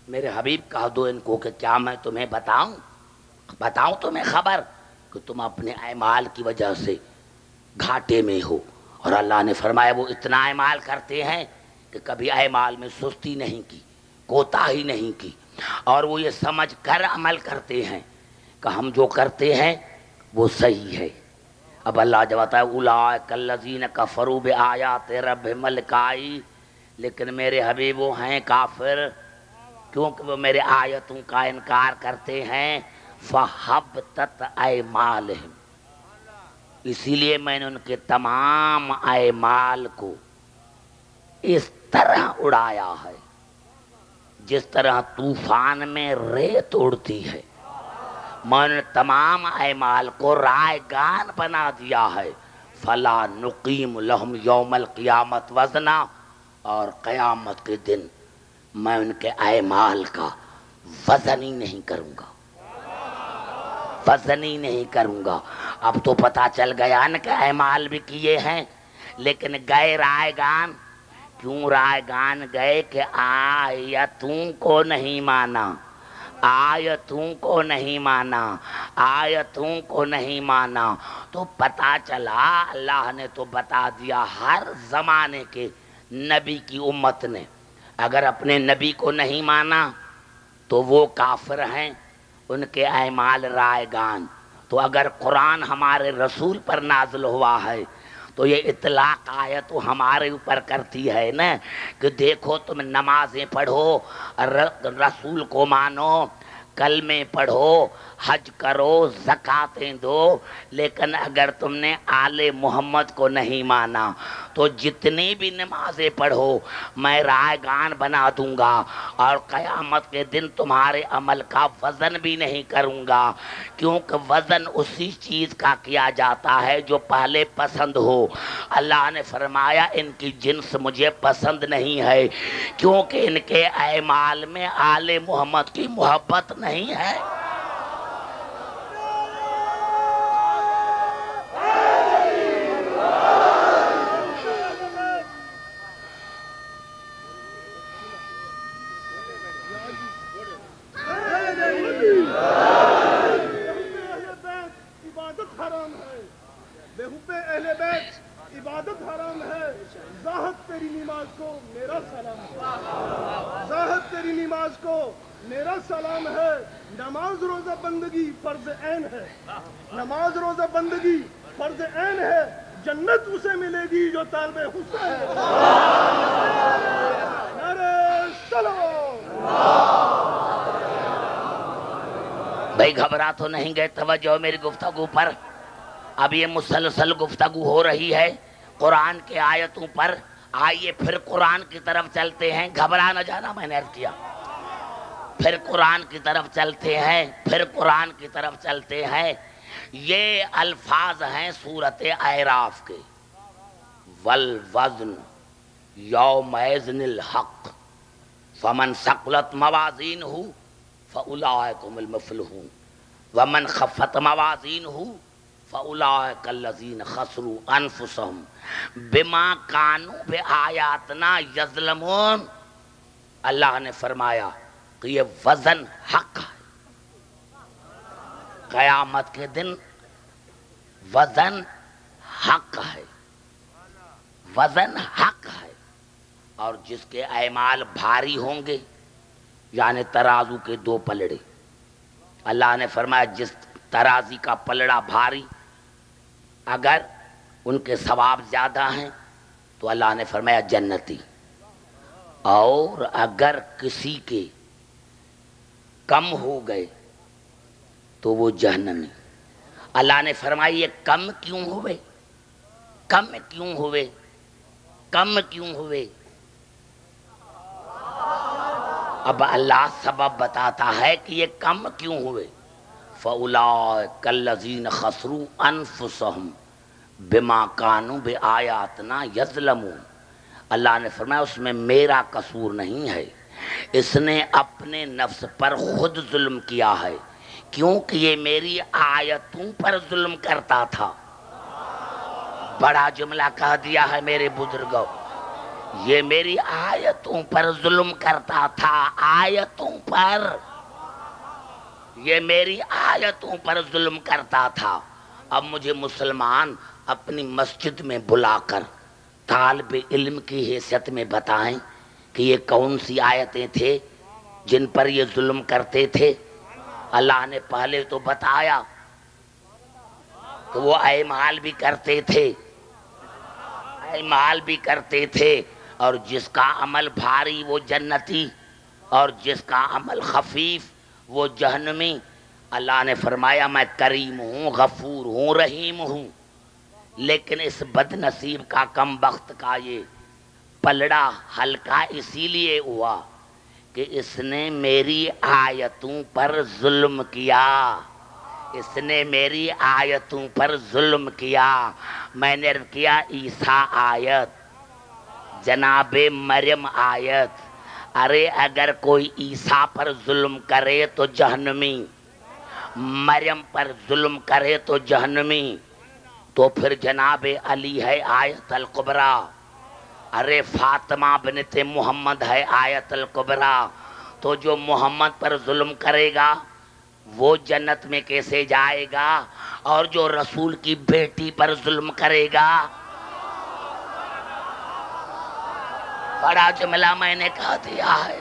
میرے حبیب کہہ دو ان کو کہ کیا میں تمہیں بتاؤں تمہیں خبر کہ تم اپنے اعمال کی وجہ سے گھاٹے میں ہو۔ اور اللہ نے فرمایا وہ اتنا اعمال کرتے ہیں کہ کبھی اعمال میں سستی نہیں کی، کوتاہی نہیں کی، اور وہ یہ سمجھ کر عمل کرتے ہیں کہ ہم جو کرتے ہیں وہ صحیح ہے۔ اب اللہ جب آتا ہے اولئک الذین کفروا بآیات ربہم ولقائہ، لیکن میرے حبیب وہ ہیں کافر، کیونکہ وہ میرے آیتوں کا انکار کرتے ہیں۔ فَحَبْطَتْ أَعْمَالُهُمْ، اسی لیے میں نے ان کے تمام اعمال کو اس طرح اڑایا ہے جس طرح طوفان میں ریت اڑتی ہے، میں نے تمام اعمال کو رائگان بنا دیا ہے۔ فَلَا نُقِيمُ لَهُمْ يَوْمَ الْقِيَامَةِ وَزْنًا، اور قیامت کے دن میں ان کے اعمال کا وزن ہی نہیں کروں گا، وزن ہی نہیں کروں گا۔ اب تو پتہ چل گیا نا کہ اعمال بھی کیے ہیں، لیکن گئے رائگان۔ کیوں رائگان گئے؟ کہ آیتوں کو نہیں مانا، آیتوں کو نہیں مانا، آیتوں کو نہیں مانا۔ تو پتہ چلا اللہ نے تو بتا دیا ہر زمانے کے نبی کی امت نے اگر اپنے نبی کو نہیں مانا تو وہ کافر ہیں، ان کے اعمال رائگان۔ تو اگر قرآن ہمارے رسول پر نازل ہوا ہے تو یہ اطلاق آیت تو ہمارے اوپر کرتی ہے نا کہ دیکھو تم نمازیں پڑھو، رسول کو مانو، کلمے پڑھو، حج کرو، زکاتیں دو، لیکن اگر تم نے آل محمد کو نہیں مانا تو جتنی بھی نمازیں پڑھو میں رائے گان بنا دوں گا، اور قیامت کے دن تمہارے عمل کا وزن بھی نہیں کروں گا، کیونکہ وزن اسی چیز کا کیا جاتا ہے جو پہلے پسند ہو۔ اللہ نے فرمایا ان کی جنس مجھے پسند نہیں ہے، کیونکہ ان کے اعمال میں آل محمد کی محبت نہیں ہے۔ بےحب اہل بیت عبادت حرام ہے، ذات تیری نماز کو میرا سلام ہے، ذات تیری نماز کو میرا سلام ہے۔ نماز روزہ بندگی فرض عین ہے، نماز روزہ بندگی فرض عین ہے، جنت اسے ملے گی جو طالب حسین ہے۔ نعرہ سلام۔ بھائی گھبرا تو نہیں گئے؟ توجہ میری گفتگو پر، اب یہ مسلسل گفتگو ہو رہی ہے قرآن کے آیتوں پر۔ آئیے پھر قرآن کی طرف چلتے ہیں، گھبرا نہ جانا، میں نے عرض کیا پھر قرآن کی طرف چلتے ہیں، پھر قرآن کی طرف چلتے ہیں۔ یہ الفاظ ہیں سورۃ اعراف کے، والوزن یومئذ الحق فمن ثقلت موازینہ فاولئک هم المفلحون ومن خفت موازینہ فاولئک الذین خسروا انفسهم بما كانوا بآیاتنا یظلمون۔ اللہ نے فرمایا کہ یہ وزن حق ہے، قیامت کے دن وزن حق ہے، وزن حق ہے، اور جس کے اعمال بھاری ہوں گے، یعنی ترازو کے دو پلڑے، اللہ نے فرمایا جس ترازی کا پلڑا بھاری، اگر ان کے ثواب زیادہ ہیں تو اللہ نے فرمایا جنتی، اور اگر کسی کے کم ہو گئے تو وہ جہنمی۔ اللہ نے فرمایا یہ کم کیوں ہوئے، کم کیوں ہوئے، کم کیوں ہوئے؟ اب اللہ سبب بتاتا ہے کہ یہ کم کیوں ہوئے۔ فَأُولَٰئِكَ الَّذِينَ خَسِرُوا أَنفُسَهُمْ بِمَا كَانُوا بِآيَاتِنَا يَظْلِمُونَ۔ اللہ نے فرمایا اس میں میرا قصور نہیں ہے، اس نے اپنے نفس پر خود ظلم کیا ہے، کیونکہ یہ میری آیتوں پر ظلم کرتا تھا۔ بڑا جملہ کہہ دیا ہے میرے بزرگوں، یہ میری آیتوں پر ظلم کرتا تھا، آیتوں پر، یہ میری آیتوں پر ظلم کرتا تھا۔ اب مجھے مسلمان اپنی مسجد میں بلا کر طالب علم کی حیثیت میں بتائیں کہ یہ کون سی آیتیں تھے جن پر یہ ظلم کرتے تھے۔ اللہ نے پہلے تو بتایا کہ وہ اعمال بھی کرتے تھے، اعمال بھی کرتے تھے، اور جس کا عمل بھاری وہ جنتی، اور جس کا عمل خفیف وہ جہنمی۔ اللہ نے فرمایا میں کریم ہوں، غفور ہوں، رحیم ہوں، لیکن اس بد نصیب کا، کم بخت کا یہ پلڑا ہلکا اسی لیے ہوا کہ اس نے میری آیتوں پر ظلم کیا، اس نے میری آیتوں پر ظلم کیا۔ میں نے کیا عیسیٰ آیت، جناب مریم آیت، ارے اگر کوئی عیسیٰ پر ظلم کرے تو جہنمی، مریم پر ظلم کرے تو جہنمی، تو پھر جناب علی ہے آیت الکبریٰ، ارے فاطمہ بنت محمد ہے آیت الکبریٰ، تو جو محمد پر ظلم کرے گا وہ جنت میں کیسے جائے گا، اور جو رسول کی بیٹی پر ظلم کرے گا۔ بڑا جملہ میں نے کہہ دیا ہے،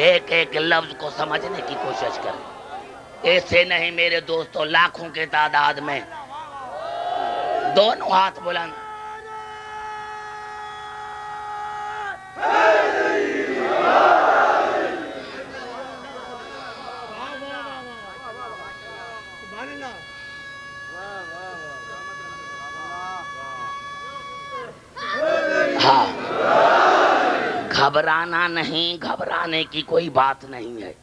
ایک ایک لفظ کو سمجھنے کی کوشش کریں، ایسے نہیں میرے دوستوں، لاکھوں کے تعداد میں دونوں ہاتھ بلند. ہاں، گھبرانا نہیں، گھبرانے کی کوئی بات نہیں ہے،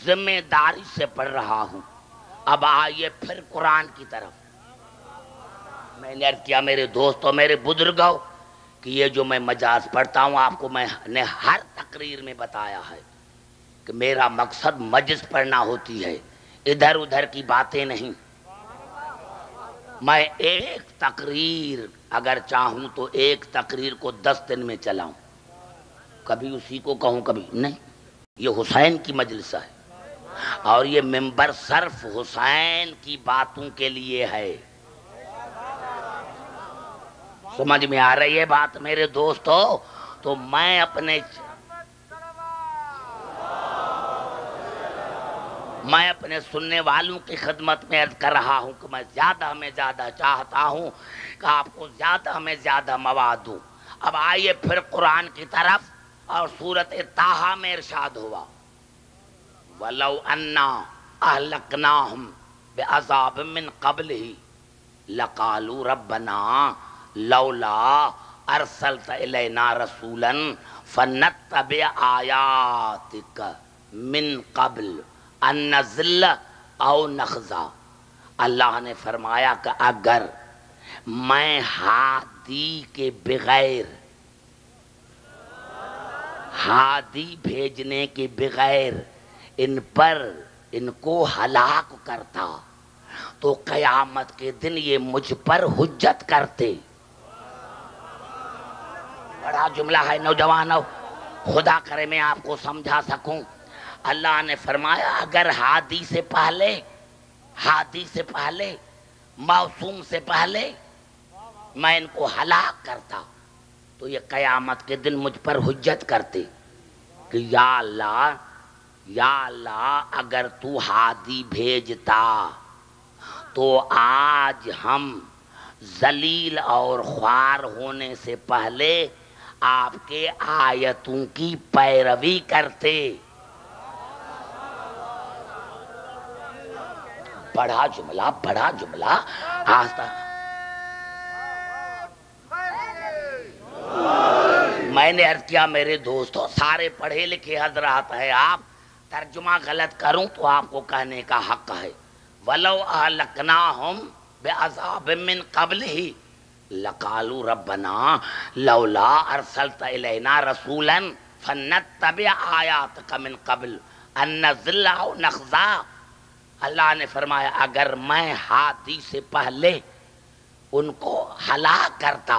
ذمہ داری سے پڑھ رہا ہوں. اب آئیے پھر قرآن کی طرف. میں نے عرض کیا میرے دوستوں، میرے بزرگوں، کہ یہ جو میں مجاز پڑھتا ہوں آپ کو میں نے ہر تقریر میں بتایا ہے کہ میرا مقصد مجز پڑھنا ہوتی ہے، ادھر ادھر کی باتیں نہیں. میں ایک تقریر اگر چاہوں تو ایک تقریر کو 10 دن میں چلاؤں، کبھی اسی کو کہوں کبھی نہیں. یہ حسین کی مجلس ہے اور یہ منبر صرف حسین کی باتوں کے لیے ہے. سمجھ میں آ رہی ہے بات میرے دوستو؟ تو میں اپنے سننے والوں کی خدمت میں عرض کر رہا ہوں کہ میں زیادہ میں زیادہ چاہتا ہوں کہ آپ کو زیادہ میں زیادہ مواد دوں. اب آئیے پھر قرآن کی طرف، اور سورۃ طٰہٰ میں ارشاد ہوا وَلَوْ أَنَّا أَهْلَكْنَاهُمْ بِعَذَابٍ مِّن قَبْلِهِ لَقَالُوا رَبَّنَا لَوْلَا أَرْسَلْتَ إِلَيْنَا رَسُولًا فَنَتَّبِعَ آيَاتِكَ مِن قَبْلِ أَن نَّضِلَّ أَوْ نَخْزَىٰ. اللہ نے فرمایا کہ اگر میں ہادی کے بغیر، ہادی بھیجنے کے بغیر ان کو ہلاک کرتا تو قیامت کے دن یہ مجھ پر حجت کرتے. بڑا جملہ ہے نوجوانوں، خدا کرے میں آپ کو سمجھا سکوں. اللہ نے فرمایا اگر ہادی سے پہلے معصوم سے پہلے میں ان کو ہلاک کرتا تو یہ قیامت کے دن مجھ پر حجت کرتے کہ یا اللہ اگر تو ہادی بھیجتا تو آج ہم ذلیل اور خوار ہونے سے پہلے آپ کے آیتوں کی پیروی کرتے. بڑا جملہ آستا. میں نے عرض کیا میرے دوستوں، سارے پڑھے لکھے حضرات ہیں، آپ ترجمہ غلط کروں تو آپ کو کہنے کا حق ہے. وَلَوْ أَهْلَكْنَاهُمْ بِعَذَابٍ مِّن قَبْلِهِ لَقَالُوا رَبَّنَا لَوْلَا أَرْسَلْتَ إِلَيْنَا رَسُولًا فَنَتَّبِعَ آيَاتِكَ مِن قَبْلِ أَن نَّضِلَّ أَوْ نَخْزَىٰ. اللہ نے فرمایا اگر میں ہادی سے پہلے ان کو ہلاک کرتا،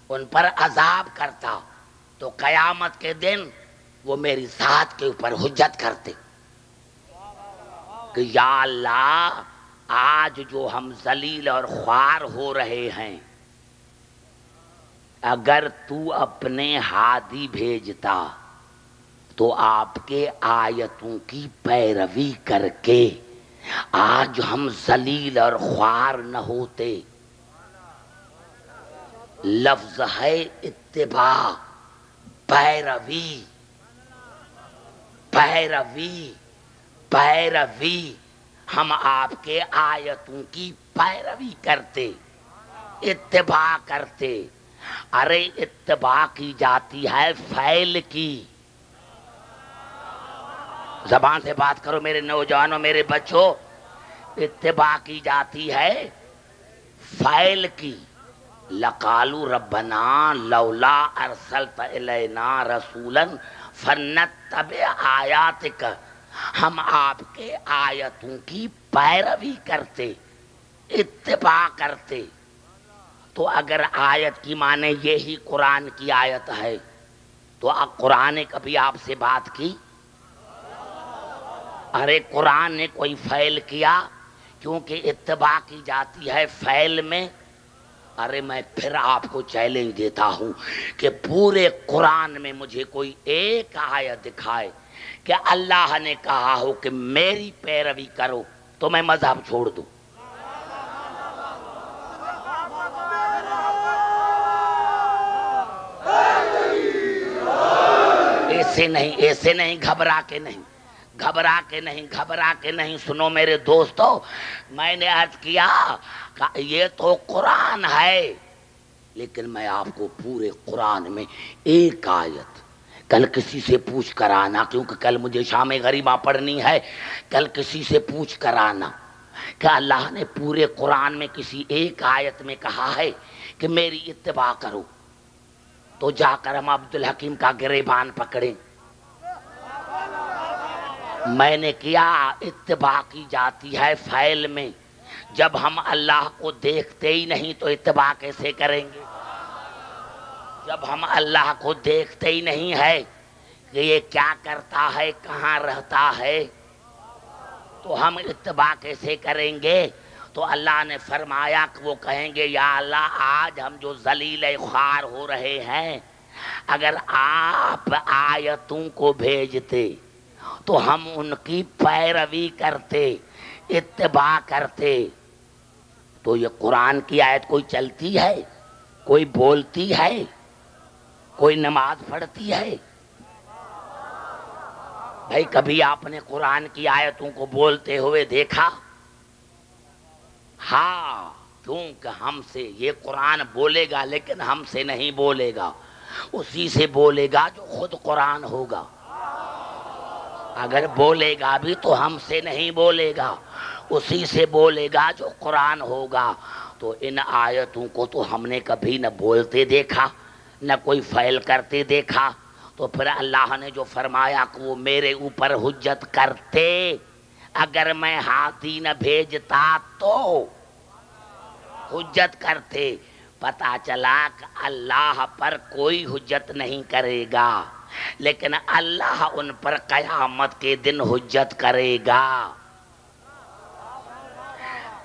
ان پر عذاب کرتا تو قیامت کے دن وہ میری ذات کے اوپر حجت کرتے کہ یا اللہ آج جو ہم ذلیل اور خوار ہو رہے ہیں، اگر تو اپنے ہادی بھیجتا تو آپ کے آیتوں کی پیروی کر کے آج ہم ذلیل اور خوار نہ ہوتے. لفظ ہے اتباع، پیروی. ہم آپ کے آیتوں کی پیروی کرتے، اتباع کرتے. ارے اتباع کی جاتی ہے فعل کی. زبان سے بات کرو میرے نوجوانوں، میرے بچوں. اتباع کی جاتی ہے فعل کی. لَقَالُوا رَبَّنَا لَوْلَا أَرْسَلْتَ إِلَيْنَا رَسُولًا فَنَتَّبِعَ آيَاتِكَ. ہم آپ کے آیتوں کی پیروی کرتے، اتباع کرتے. تو اگر آیت کی معنی یہی قرآن کی آیت ہے تو قرآن نے کبھی آپ سے بات کی؟ ارے قرآن نے کوئی فعل کیا؟ کیونکہ اتباع کی جاتی ہے فعل میں. ارے میں پھر آپ کو چیلنج دیتا ہوں کہ پورے قرآن میں مجھے کوئی ایک آیت دکھائے کہ اللہ نے کہا ہو کہ میری پیروی کرو تو میں مذہب چھوڑ دوں. ایسے نہیں گھبرا کے نہیں. سنو میرے دوستو، میں نے عرض کیا کہ یہ تو قرآن ہے، لیکن میں آپ کو پورے قرآن میں ایک آیت، کل کسی سے پوچھ کر آنا، کیونکہ کل مجھے شام غریبہ پڑھنی ہے، کل کسی سے پوچھ کر آنا کہ اللہ نے پورے قرآن میں کسی ایک آیت میں کہا ہے کہ میری اتباع کرو، تو جا کر ہم عبدالحکیم کا گریبان پکڑیں. میں نے کیا اتباع کی جاتی ہے فعل میں، جب ہم اللہ کو دیکھتے ہی نہیں تو اتباع کیسے کریں گے؟ جب ہم اللہ کو دیکھتے ہی نہیں ہے کہ یہ کیا کرتا ہے، کہاں رہتا ہے، تو ہم اتباع کیسے کریں گے؟ تو اللہ نے فرمایا کہ وہ کہیں گے یا اللہ آج ہم جو ذلیل خوار ہو رہے ہیں، اگر آپ آیتوں کو بھیجتے تو ہم ان کی پیروی کرتے، اتباع کرتے. تو یہ قرآن کی آیت کوئی چلتی ہے، کوئی بولتی ہے، کوئی نماز پڑھتی ہے؟ بھائی کبھی آپ نے قرآن کی آیتوں کو بولتے ہوئے دیکھا؟ ہاں، کیونکہ ہم سے یہ قرآن بولے گا لیکن ہم سے نہیں بولے گا، اسی سے بولے گا جو خود قرآن ہوگا. اگر بولے گا بھی تو ہم سے نہیں بولے گا، اسی سے بولے گا جو قرآن ہوگا. تو ان آیتوں کو تو ہم نے کبھی نہ بولتے دیکھا، نہ کوئی فعل کرتے دیکھا. تو پھر اللہ نے جو فرمایا کہ وہ میرے اوپر حجت کرتے، اگر میں ہاتھی نہ بھیجتا تو حجت کرتے. پتا چلا کہ اللہ پر کوئی حجت نہیں کرے گا، لیکن اللہ ان پر قیامت کے دن حجت کرے گا.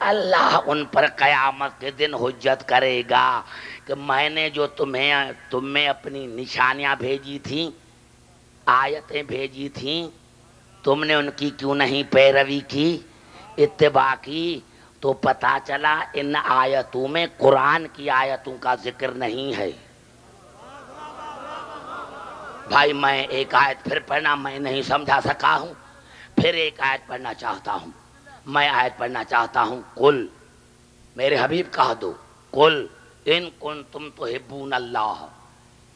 اللہ ان پر قیامت کے دن حجت کرے گا کہ میں نے جو تم میں اپنی نشانیاں بھیجی تھیں، آیتیں بھیجی تھیں، تم نے ان کی کیوں نہیں پیروی کی، اتباع کی؟ تو پتا چلا ان آیتوں میں قرآن کی آیتوں کا ذکر نہیں ہے. بھائی میں ایک آیت پھر پڑھنا میں نہیں سمجھا سکا ہوں، پھر ایک آیت پڑھنا چاہتا ہوں. میں آیت پڑھنا چاہتا ہوں، قل، میرے حبیب کہہ دو، قل ان کنتم تحبون اللہ،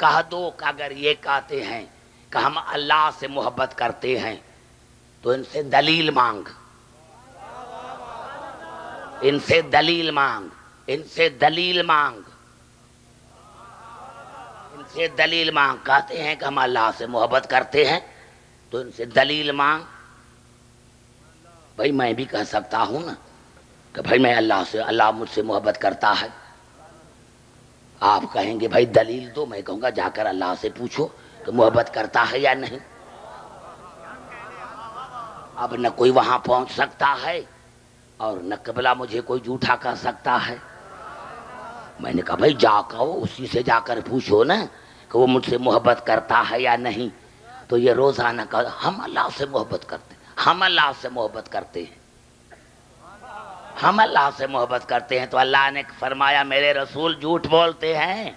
کہہ دو کہ اگر یہ کہتے ہیں کہ ہم اللہ سے محبت کرتے ہیں تو ان سے دلیل مانگ، ان سے دلیل مانگ، ان سے دلیل مانگ، ان سے دلیل مانگ. کہتے ہیں کہ ہم اللہ سے محبت کرتے ہیں تو ان سے دلیل مانگ. بھائی میں بھی کہہ سکتا ہوں نا کہ بھائی میں اللہ مجھ سے محبت کرتا ہے. آپ کہیں گے بھائی دلیل دو، میں کہوں گا جا کر اللہ سے پوچھو کہ محبت کرتا ہے یا نہیں. اب نہ کوئی وہاں پہنچ سکتا ہے اور نہ قبلہ مجھے کوئی جھوٹا کر سکتا ہے. میں نے کہا بھائی جا کہو، اسی سے جا کر پوچھو نا کہ وہ مجھ سے محبت کرتا ہے یا نہیں. تو یہ روزانہ کا ہم اللہ سے محبت کرتے ہیں، ہم اللہ سے محبت کرتے ہیں، ہم اللہ سے محبت کرتے ہیں. تو اللہ نے فرمایا میرے رسول جھوٹ بولتے ہیں،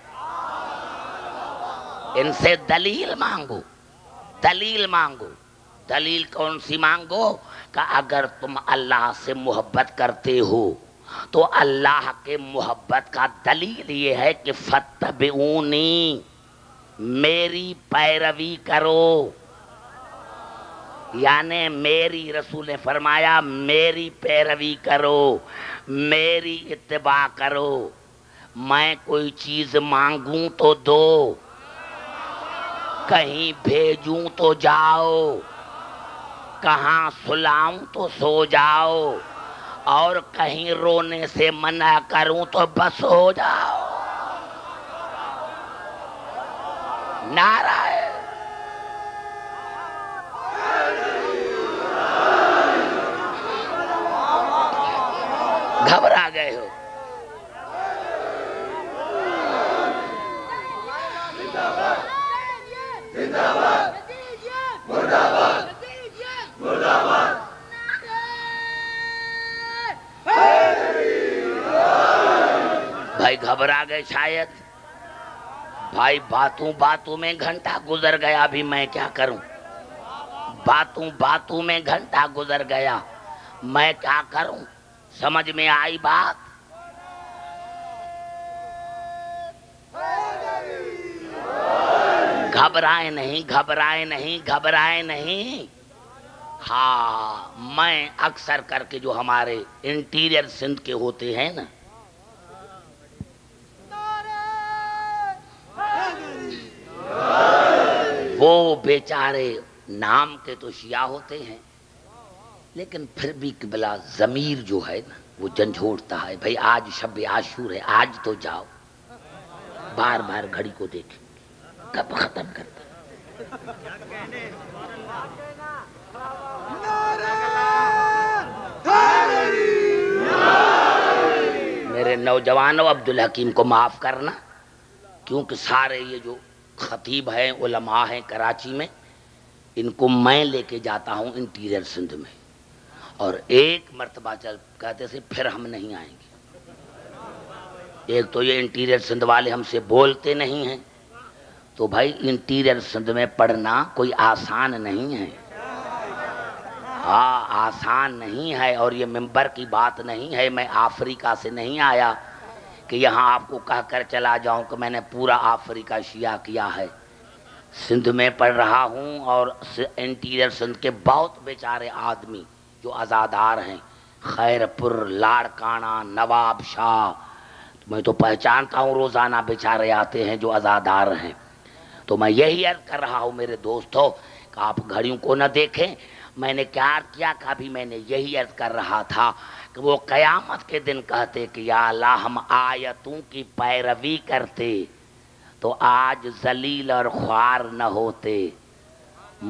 ان سے دلیل مانگو، دلیل مانگو. دلیل کون سی مانگو؟ کہ اگر تم اللہ سے محبت کرتے ہو تو اللہ کے محبت کا دلیل یہ ہے کہ فتبعونی، میری پیروی کرو. یعنی میری، رسول نے فرمایا میری پیروی کرو، میری اتباع کرو. میں کوئی چیز مانگوں تو دو، کہیں بھیجوں تو جاؤ، کہاں سلاؤں تو سو جاؤ، اور کہیں رونے سے منع کروں تو بس ہو جاؤ. نعرہ گھبرا گئے ہو؟ بھائی گھبرا گئے شاید. بھائی باتوں باتوں میں گھنٹہ گزر گیا، ابھی میں کیا کروں؟ باتوں باتوں میں گھنٹہ گزر گیا، میں کیا کروں؟ سمجھ میں آئی بات؟ گھبرائے نہیں، گھبرائے نہیں، گھبرائے نہیں۔ ہاں، میں اکثر کر کے جو ہمارے انٹیریئر سندھ کے ہوتے ہیں نا، وہ بیچارے نام کے تو شیعہ ہوتے ہیں، لیکن پھر بھی قبلہ ضمیر جو ہے نا وہ جھنجھوڑتا ہے، بھئی آج شب عاشور ہے، آج تو جاؤ۔ بار بار گھڑی کو دیکھیں کب ختم کرتا۔ میرے نوجوانوں، عبدالحکیم کو معاف کرنا، کیونکہ سارے یہ جو خطیب ہیں، علماء ہیں کراچی میں، ان کو میں لے کے جاتا ہوں انٹیریئر سندھ میں، اور ایک مرتبہ چل کہتے سے پھر ہم نہیں آئیں گے۔ ایک تو یہ انٹیریئر سندھ والے ہم سے بولتے نہیں ہیں، تو بھائی انٹیریئر سندھ میں پڑھنا کوئی آسان نہیں ہے، ہاں آسان نہیں ہے، اور یہ ممبر کی بات نہیں ہے، میں افریقہ سے نہیں آیا کہ یہاں آپ کو کہہ کر چلا جاؤں کہ میں نے پورا افریقہ شیعہ کیا ہے۔ سندھ میں پڑھ رہا ہوں، اور انٹیریئر سندھ کے بہت بیچارے آدمی جو ازادار ہیں، خیر پور، لاڑکانہ، نواب شاہ، میں تو پہچانتا ہوں، روزانہ بیچارے آتے ہیں جو ازادار ہیں۔ تو میں یہی عرض کر رہا ہوں میرے دوستو کہ آپ گھڑیوں کو نہ دیکھیں۔ میں نے کیا کیا کہ ابھی میں نے یہی عرض کر رہا تھا کہ وہ قیامت کے دن کہتے کہ یا اللہ ہم آیتوں کی پیروی کرتے تو آج ذلیل اور خوار نہ ہوتے۔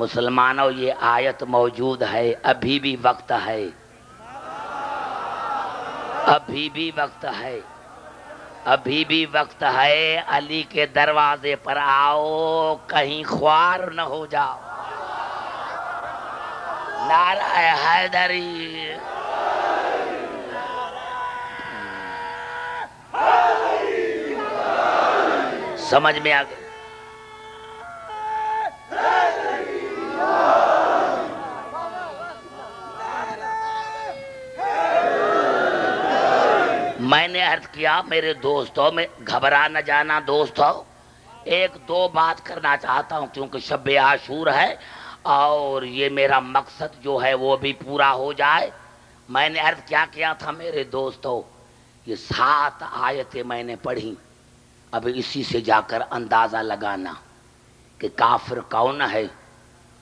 مسلمانوں، یہ آیت موجود ہے، ابھی بھی وقت ہے، ابھی بھی وقت ہے، ابھی بھی وقت ہے۔ علی کے دروازے پر آؤ، کہیں خوار نہ ہو جاؤ۔ نعرہ حیدری، سمجھ میں آ گئی؟ میں نے عرض کیا میرے دوستوں، میں گھبرا نہ جانا دوستوں، ایک دو بات کرنا چاہتا ہوں کیونکہ شب عاشور ہے اور یہ میرا مقصد جو ہے وہ بھی پورا ہو جائے۔ میں نے عرض کیا تھا میرے دوستوں، یہ 7 آیتیں میں نے پڑھی، اب اسی سے جا کر اندازہ لگانا کہ کافر کون ہے،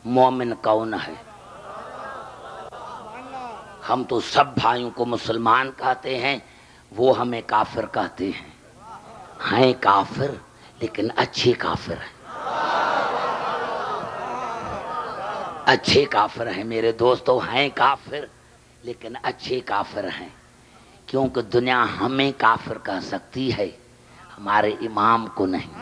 مومن کون ہے۔ ہم تو سب بھائیوں کو مسلمان کہتے ہیں، وہ ہمیں کافر کہتے ہیں کافر لیکن اچھے کافر ہیں، اچھے کافر ہیں میرے دوستو، ہیں کافر لیکن اچھے کافر ہیں، کیونکہ دنیا ہمیں کافر کہہ سکتی ہے، ہمارے امام کو نہیں۔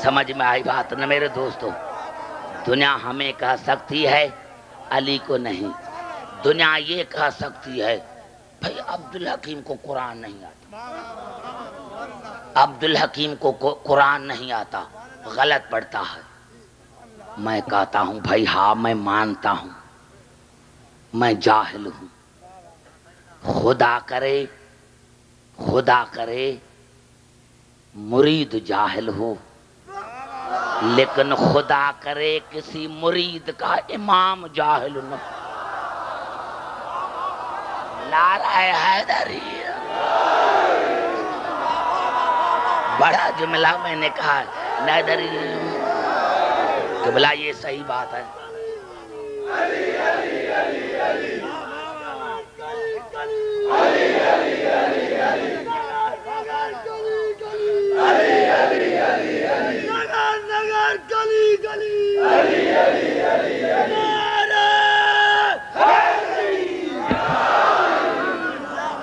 سمجھ میں آئی بات نہ میرے دوستو؟ دنیا ہمیں کہہ سکتی ہے، علی کو نہیں۔ دنیا یہ کہہ سکتی ہے بھئی عبدالحکیم کو قرآن نہیں آتا، عبدالحکیم کو قرآن نہیں آتا، غلط پڑھتا ہے۔ میں کہتا ہوں بھائی ہاں میں مانتا ہوں، میں جاہل ہوں، خدا کرے مرید جاہل ہو، لیکن خدا کرے کسی مرید کا امام جاہل نہ ہو۔ نعرہ حیدری، بڑا جملہ میں نے کہا حیدری کہ بلا یہ صحیح بات ہے۔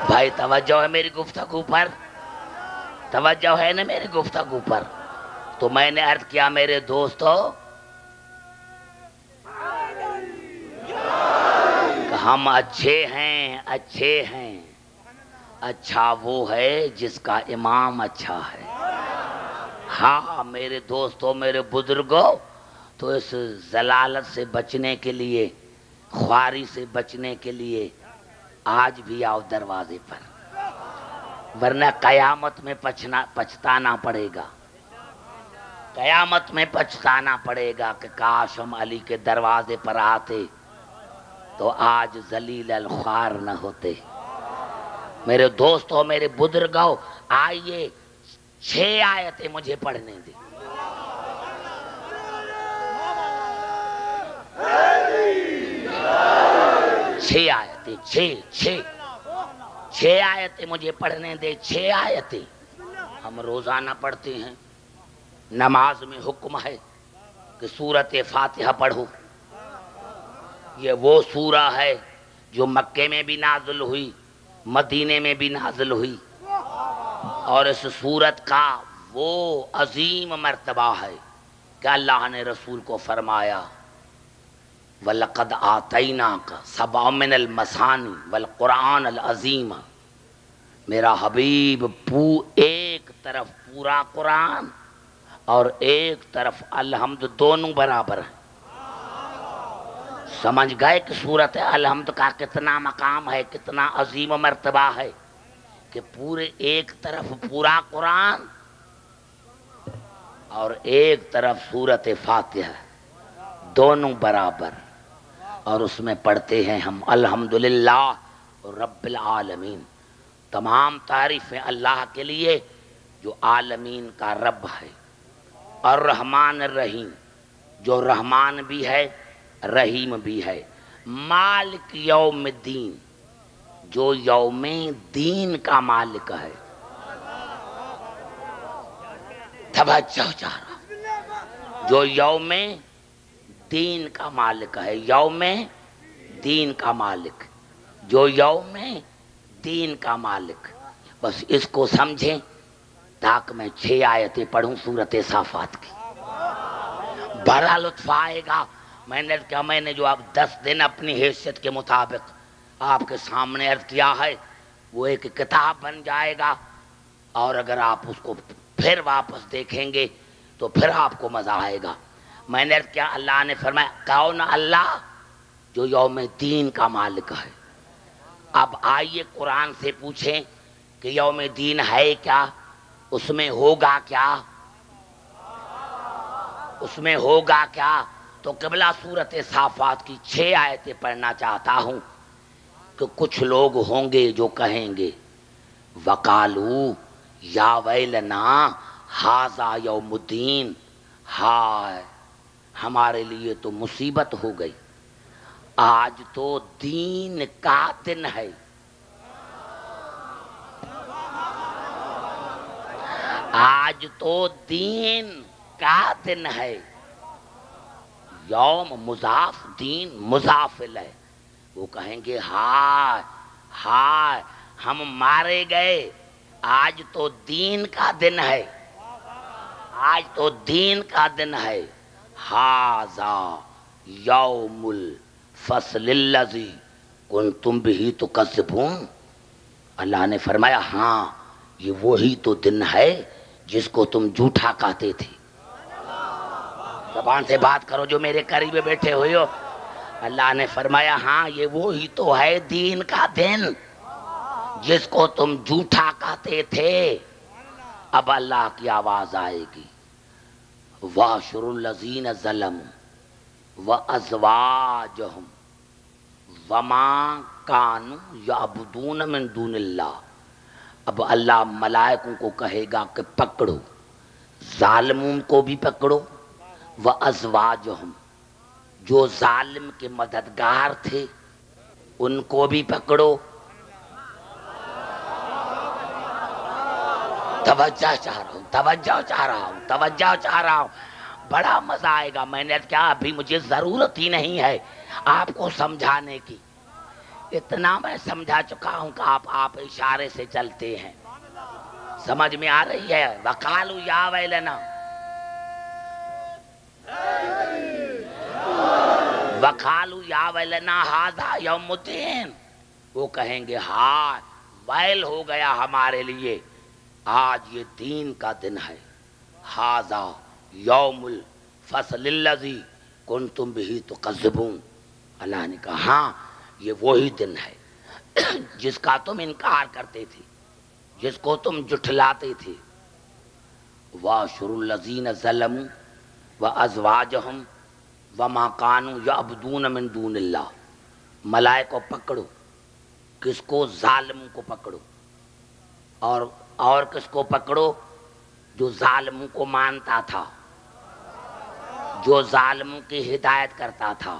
بھائی توجہ ہے میری گفتگو پر، توجہ ہے نا میری گفتگو پر؟ تو میں نے عرض کیا میرے دوستو، ہم اچھے ہیں، اچھے ہیں، اچھا وہ ہے جس کا امام اچھا ہے۔ ہاں میرے دوستوں، میرے بزرگوں، تو اس ضلالت سے بچنے کے لیے، خواری سے بچنے کے لیے آج بھی آؤ دروازے پر، ورنہ قیامت میں پچھتانا پڑے گا۔ قیامت میں پچھتانا پڑے گا کہ کاش ہم علی کے دروازے پر آتے تو آج ذلیل الخوار نہ ہوتے۔ میرے دوستوں، میرے بزرگوں، آئیے 6 آیتیں مجھے پڑھنے دیں۔ 6 آیتیں، 6 آیتیں مجھے پڑھنے دیں، 6 آیتیں ہم روزانہ پڑھتے ہیں۔ نماز میں حکم ہے کہ سورۃ فاتحہ پڑھو۔ یہ وہ سورہ ہے جو مکے میں بھی نازل ہوئی، مدینے میں بھی نازل ہوئی، اور اس سورت کا وہ عظیم مرتبہ ہے کہ اللہ نے رسول کو فرمایا وَلَقَدْ آتَيْنَاكَ سَبْعًا مِنَ الْمَثَانِي وَالْقُرْآنَ الْعَظِيمَ۔ میرا حبیب ایک طرف پورا قرآن اور ایک طرف الحمد، دونوں برابر ہیں۔ سمجھ گئے کہ سورت الحمد کا کتنا مقام ہے، کتنا عظیم مرتبہ ہے کہ پورے ایک طرف پورا قرآن اور ایک طرف سورت فاتحہ، دونوں برابر، اور اس میں پڑھتے ہیں ہم الحمدللہ رب العالمین۔ تمام تعریفیں اللہ کے لیے جو عالمین کا رب ہے، الرحمن الرحیم جو رحمان بھی ہے رحیم بھی ہے، مالک یوم الدین جو یوم دین کا مالک ہے۔ توجہ چاہ رہا، جو یوم دین کا مالک ہے، یوم دین کا مالک، جو یوم دین کا مالک۔ بس اس کو سمجھیں تاکہ میں 6 آیتیں پڑھوں سورۃ صافات کی، بڑا لطف آئے گا۔ میں نے جو اب 10 دن اپنی حیثیت کے مطابق آپ کے سامنے عرض کیا ہے وہ ایک کتاب بن جائے گا، اور اگر آپ اس کو پھر واپس دیکھیں گے تو پھر آپ کو مزہ آئے گا۔ میں نے عرض کیا، اللہ نے فرمایا کون اللہ؟ جو یوم دین کا مالک ہے۔ اب آئیے قرآن سے پوچھیں کہ یوم دین ہے کیا، اس میں ہوگا کیا، اس میں ہوگا کیا؟ تو قبلہ سورۃ صافات کی 6 آیتیں پڑھنا چاہتا ہوں کہ کچھ لوگ ہوں گے جو کہیں گے وَقَالُوا یا ویلنا ھذا یوم الدین، ہائے ہمارے لیے تو مصیبت ہو گئی، آج تو دین کا دن ہے۔ آج تو دین کا دن ہے۔ یوم مضاف، دین مضاف ہے۔ وہ کہیں گے ہائے ہائے ہم مارے گئے، آج تو دین کا دن ہے، آج تو دین کا دن ہے۔ ھذا یوم الفصل الذی کنتم بہ تکذبون۔ اللہ نے فرمایا ہاں یہ وہی تو دن ہے جس کو تم جھوٹا کہتے تھے۔ زبان سے بات کرو جو میرے قریب بیٹھے ہوئے ہو۔ اللہ نے فرمایا ہاں یہ وہی تو ہے دین کا دن جس کو تم جھوٹا کہتے تھے۔ اب اللہ کی آواز آئے گی وَاحْشُرُوا الَّذِينَ ظَلَمُوا وَأَزْوَاجَهُمْ وَمَا كَانُوا يَعْبُدُونَ مِن دُونِ اللَّهِ۔ اب اللہ ملائکوں کو کہے گا کہ پکڑو، ظالموں کو بھی پکڑو، وَأَزْوَاجَهُمْ جو ظالم کے مددگار تھے ان کو بھی پکڑو۔ توجہ چاہ رہا ہوں، توجہ چاہ رہا ہوں، توجہ چاہ رہا ہوں، بڑا مزہ آئے گا۔ میں نے کیا ابھی مجھے ضرورت ہی نہیں ہے آپ کو سمجھانے کی، اتنا میں سمجھا چکا ہوں کہ آپ اشارے سے چلتے ہیں، سمجھ میں آ رہی ہے۔ وَقَالُوا یا ویلنا وقالوا یا ویلنا ھذا یوم الدین، وہ کہیں گے ہائے ویل ہو گیا ہمارے لیے، آج یہ دین کا دن ہے۔ ھذا یوم الفصل الذی کنتم بہ تکذبون، اللہ نے کہا ہاں یہ وہی دن ہے جس کا تم انکار کرتے تھے، جس کو تم جھٹلاتے تھے۔ وَاحْشُرُوا الَّذِينَ ظَلَمُوا وَأَزْوَاجَهُمْ وَمَا كَانُوا يَعْبُدُونَ مِن دُونِ اللَّهِ، ملائکہ کو پکڑو، کس کو؟ ظالموں کو پکڑو، اور کس کو پکڑو؟ جو ظالموں کو مانتا تھا، جو ظالموں کی ہدایت کرتا تھا،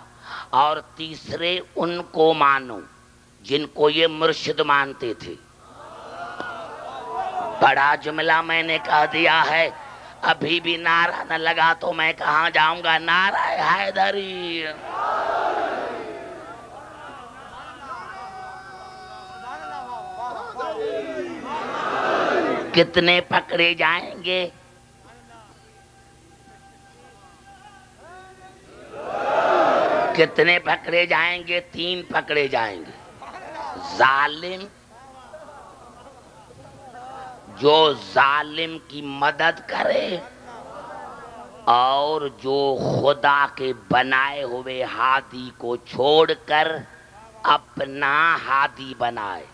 اور تیسرے ان کو مانو جن کو یہ مرشد مانتے تھے۔ بڑا جملہ میں نے کہہ دیا ہے، ابھی بھی نعرہ نہ لگا تو میں کہاں جاؤں گا؟ نعرہ حیدری۔ کتنے پکڑے جائیں گے؟ کتنے پکڑے جائیں گے؟ 3 پکڑے جائیں گے۔ ظالم، جو ظالم کی مدد کرے، اور جو خدا کے بنائے ہوئے ہادی کو چھوڑ کر اپنا ہادی بنائے۔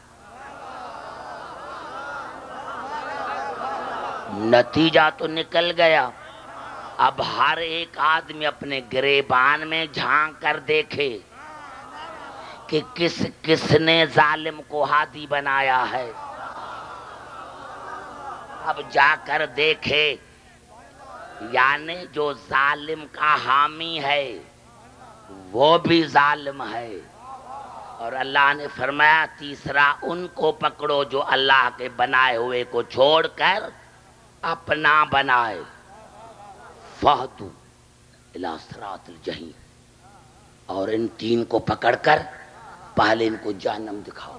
نتیجہ تو نکل گیا۔ اب ہر ایک آدمی اپنے گریبان میں جھانک کر دیکھے کہ کس نے ظالم کو ہادی بنایا ہے۔ اب جا کر دیکھے، یعنی جو ظالم کا حامی ہے وہ بھی ظالم ہے۔ اور اللہ نے فرمایا تیسرا ان کو پکڑو جو اللہ کے بنائے ہوئے کو چھوڑ کر اپنا بنائے۔ فَاهْدُوا إِلَىٰ صِرَاطِ الْجَحِيمِ، اور ان 3 کو پکڑ کر پہلے ان کو جہنم دکھاؤ۔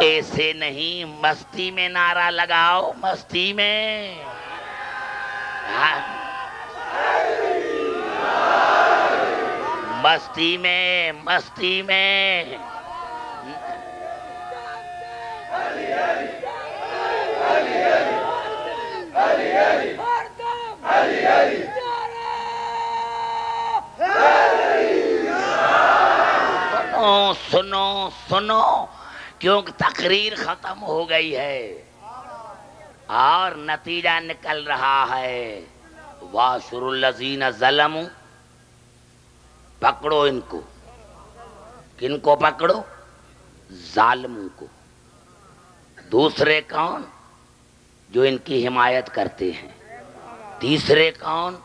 ایسے نہیں، مستی میں نعرہ لگاؤ، مستی میں۔ مستی میں، مستی میں۔ سنو سنو، کیونکہ تقریر ختم ہو گئی ہے اور نتیجہ نکل رہا ہے۔ وَاحْشُرُوا الَّذِينَ ظَلَمُوا، پکڑو ان کو۔ کن کو پکڑو؟ ظالموں کو۔ دوسرے کون؟ جو ان کی حمایت کرتے ہیں۔ تیسرے کون؟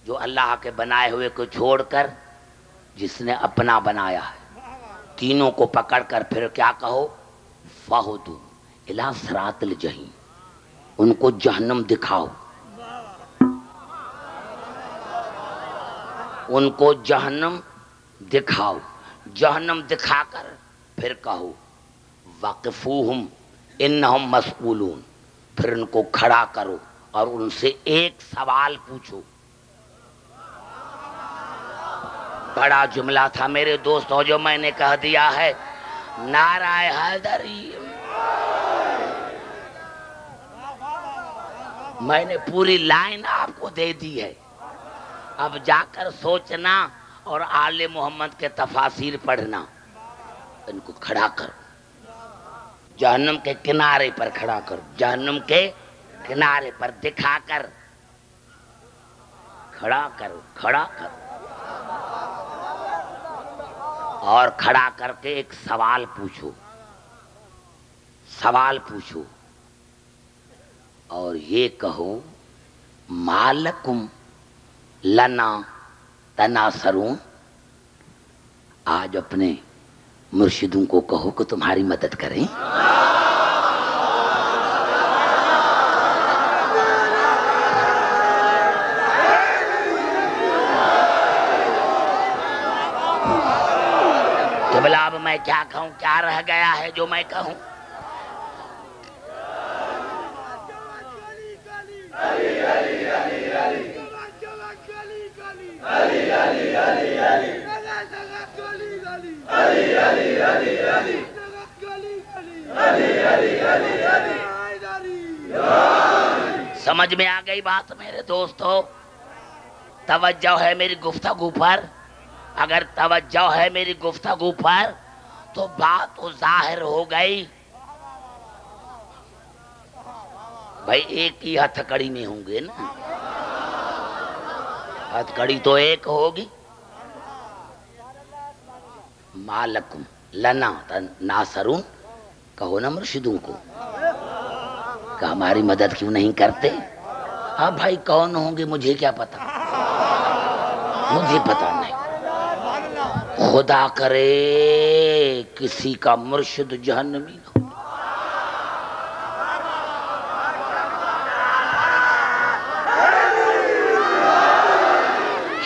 جو اللہ کے بنائے ہوئے کو چھوڑ کر جس نے اپنا بنایا ہے۔ تینوں کو پکڑ کر پھر کیا کہو؟ فَاهْدُوا إِلَىٰ صِرَاطِ الْجَحِيمِ، ان کو جہنم دکھاؤ، ان کو جہنم دکھاؤ۔ جہنم دکھا کر پھر کہو وَقِفُوهُمْ إِنَّهُمْ مَسْئُولُونَ، پھر ان کو کھڑا کرو اور ان سے ایک سوال پوچھو۔ بڑا جملہ تھا میرے دوستوں جو میں نے کہہ دیا ہے، نعرہ حیدری۔ میں نے پوری لائن آپ کو دے دی ہے، اب جا کر سوچنا اور آل محمد کے تفاسیر پڑھنا۔ ان کو کھڑا کر، جہنم کے کنارے پر کھڑا کر، جہنم کے کنارے پر دکھا کر کھڑا کر، کھڑا کر، اور کھڑا کر کے ایک سوال پوچھو، سوال پوچھو، اور یہ کہو مالکم لنا تناصرون، آج اپنے مرشدوں کو کہو کہ تمہاری مدد کریں۔ قبلہ اب میں کیا کہوں؟ کیا رہ گیا ہے جو میں کہوں؟ سمجھ میں آ گئی بات میرے دوستو؟ توجہ ہے میری گفتگو پر؟ اگر توجہ ہے میری گفتگو پر تو بات تو ظاہر ہو گئی بھائی ایک ہی ہتھ کڑی میں ہوں گے نا، ہتھ کڑی تو ایک ہوگی. مالکم لنا ناصرون، کہو نا مرشدوں کو کہ ہماری مدد کیوں نہیں کرتے؟ ہاں بھائی کون ہوں گے مجھے کیا پتا، مجھے پتا نہیں. خدا کرے کسی کا مرشد جہنمی نہ ہو.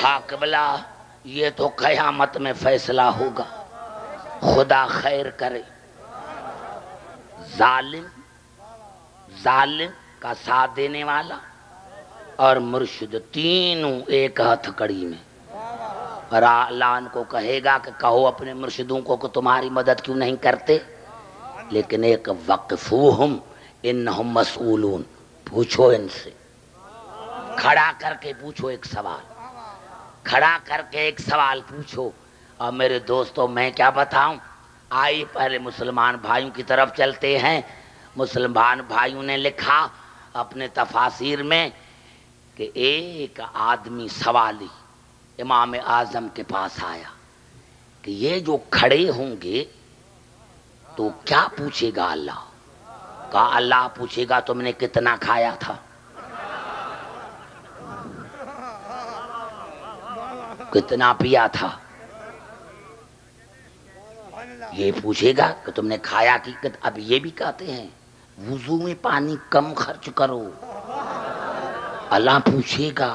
ہاں قبلہ یہ تو قیامت میں فیصلہ ہوگا. خدا خیر کرے. ظالم کا ساتھ دینے والا اور مرشد تینوں ایک ہتھ کڑی میں. اور اللہ ان کو کہے گا کہ کہو اپنے مرشدوں کو کہ تمہاری مدد کیوں نہیں کرتے، لیکن ایک وقفوہم انہم مسئولون، پوچھو ان سے، کھڑا کر کے پوچھو ایک سوال، کھڑا کر کے ایک سوال پوچھو. اور میرے دوستو میں کیا بتاؤں، آئی پہلے مسلمان بھائیوں کی طرف چلتے ہیں. مسلمان بھائیوں نے لکھا اپنے تفاسیر میں کہ ایک آدمی سوالی امام اعظم کے پاس آیا کہ یہ جو کھڑے ہوں گے تو کیا پوچھے گا اللہ؟ کہا اللہ پوچھے گا تم نے کتنا کھایا تھا، کتنا پیا تھا. یہ پوچھے گا کہ تم نے کھایا کی. اب یہ بھی کہتے ہیں وضو میں پانی کم خرچ کرو، اللہ پوچھے گا.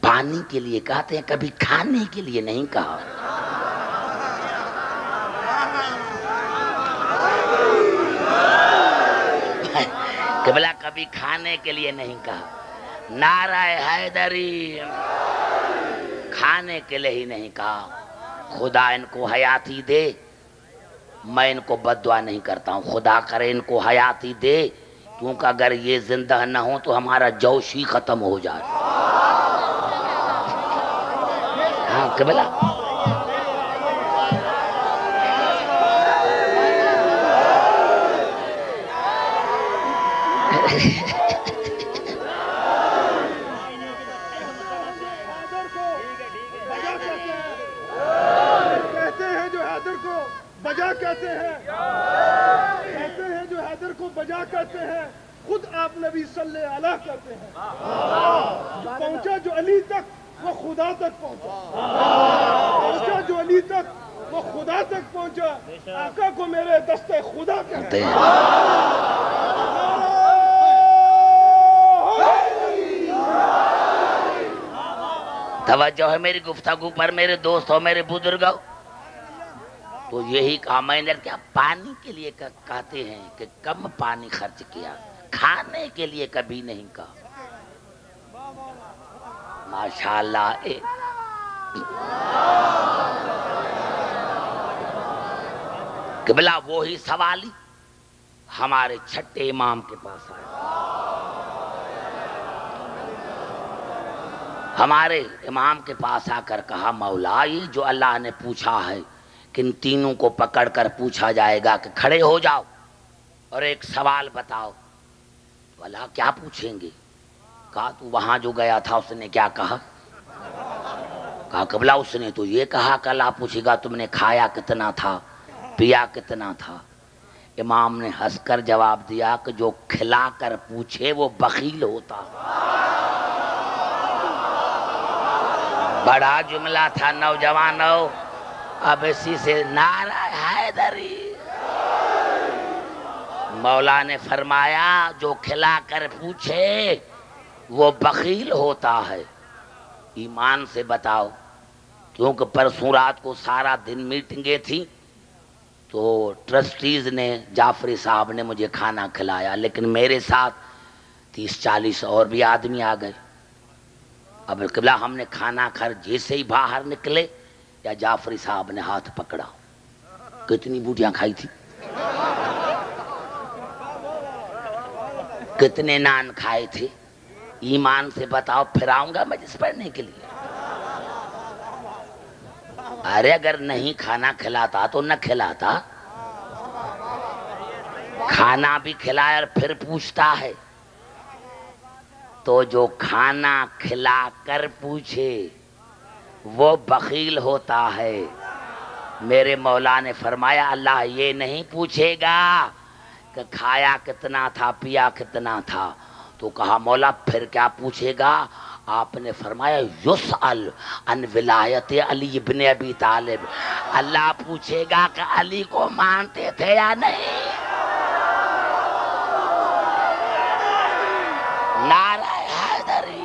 پانی کے لیے کہتے ہیں، کبھی کھانے کے لیے نہیں کہا. قبلہ کبھی کھانے کے لیے نہیں کہا. نعرہ حیدری کھانے کے لیے ہی نہیں کہا. خدا ان کو حیاتی دے، میں ان کو بد دعا نہیں کرتا ہوں، خدا کرے ان کو حیاتی دے، کیونکہ اگر یہ زندہ نہ ہو تو ہمارا جوش ہی ختم ہو جائے. ہاں قبلہ بجا کہتے ہیں، کہتے ہیں جو حیدر کو بجا کہتے ہیں، خود آپ نبی صلی اللہ علیہ کہتے ہیں. جو پہنچا جو علی تک وہ خدا تک پہنچا، پہنچا جو علی تک وہ خدا تک پہنچا. آقا کو میرے دستے خدا کہتے ہیں. توجہ ہے میری گفتگو پر میرے دوستوں میرے بزرگوں؟ تو یہی کہا میں نے، کیا پانی کے لیے کہتے ہیں کہ کم پانی خرچ کیا، کھانے کے لیے کبھی نہیں کہا. ماشاءاللہ. قبلہ وہی سوالی ہمارے چھٹے امام کے پاس آئے. ہمارے امام کے پاس آ کر کہا مولا یہ جو اللہ نے پوچھا ہے کن تینوں کو پکڑ کر پوچھا جائے گا کہ کھڑے ہو جاؤ اور ایک سوال بتاؤ. تو اللہ کیا پوچھیں گے؟ کہا تو وہاں جو گیا تھا اس نے کیا کہا؟ کہا قبلہ اس نے تو یہ کہا کہ اللہ پوچھے گا تم نے کھایا کتنا تھا، پیا کتنا تھا. امام نے ہنس کر جواب دیا کہ جو کھلا کر پوچھے وہ بخیل ہوتا. بڑا جملہ تھا نوجوانوں. اب اسی سے نعرہ حیدری. مولا نے فرمایا جو کھلا کر پوچھے وہ بخیل ہوتا ہے. ایمان سے بتاؤ، کیونکہ پرسوں رات کو سارا دن میٹنگیں تھیں تو ٹرسٹیز نے جعفری صاحب نے مجھے کھانا کھلایا، لیکن میرے ساتھ 30-40 اور بھی آدمی آ گئے. اب قبلہ ہم نے کھانا کھا جیسے ہی باہر نکلے یا جعفری صاحب نے ہاتھ پکڑا. کتنی بوٹیاں کھائی تھی. کتنے نان کھائے تھے؟ ایمان سے بتاؤ، پھر آؤں گا مجلس پڑھنے کے لیے۔ ارے اگر نہیں کھانا کھلاتا تو نہ کھلاتا، کھانا بھی کھلایا اور پھر پوچھتا ہے، تو جو کھانا کھلا کر پوچھے وہ بخیل ہوتا ہے۔ میرے مولا نے فرمایا اللہ یہ نہیں پوچھے گا کہ کھایا کتنا تھا، پیا کتنا تھا، تو کہا مولا پھر کیا پوچھے گا؟ آپ نے فرمایا یسأل عن ولایت علی ابن ابی طالب، اللہ پوچھے گا کہ علی کو مانتے تھے یا نہیں۔ نعرہ حیدری۔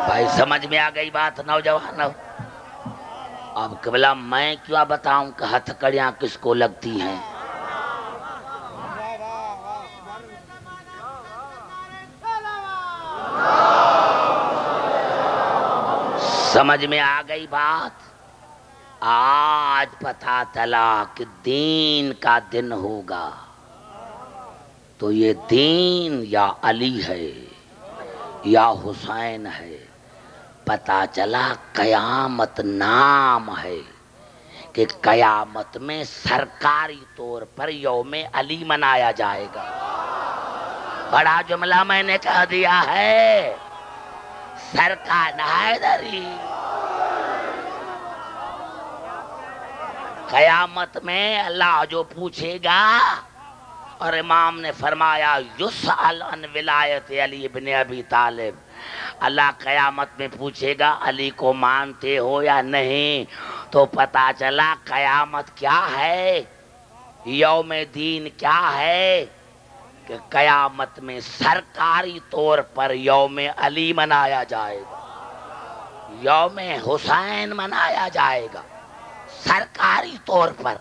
بھائی سمجھ میں آ گئی بات نوجوانوں؟ اب قبلہ میں کیا بتاؤں کہ ہتھکڑیاں کس کو لگتی ہیں؟ سمجھ میں آ گئی بات؟ آج پتہ چلا کہ دین کا دن ہوگا، تو یہ دین یا علی ہے یا حسین ہے۔ پتہ چلا قیامت نام ہے کہ قیامت میں سرکاری طور پر یوم علی منایا جائے گا۔ بڑا جملہ میں نے کہہ دیا ہے، سرکار حیدری۔ قیامت میں اللہ جو پوچھے گا، اور امام نے فرمایا یسأل عن ولایت علی ابن ابی طالب، اللہ قیامت میں پوچھے گا علی کو مانتے ہو یا نہیں۔ تو پتہ چلا قیامت کیا ہے، یوم دین کیا ہے، کہ قیامت میں سرکاری طور پر یوم علی منایا جائے گا، یوم حسین منایا جائے گا سرکاری طور پر۔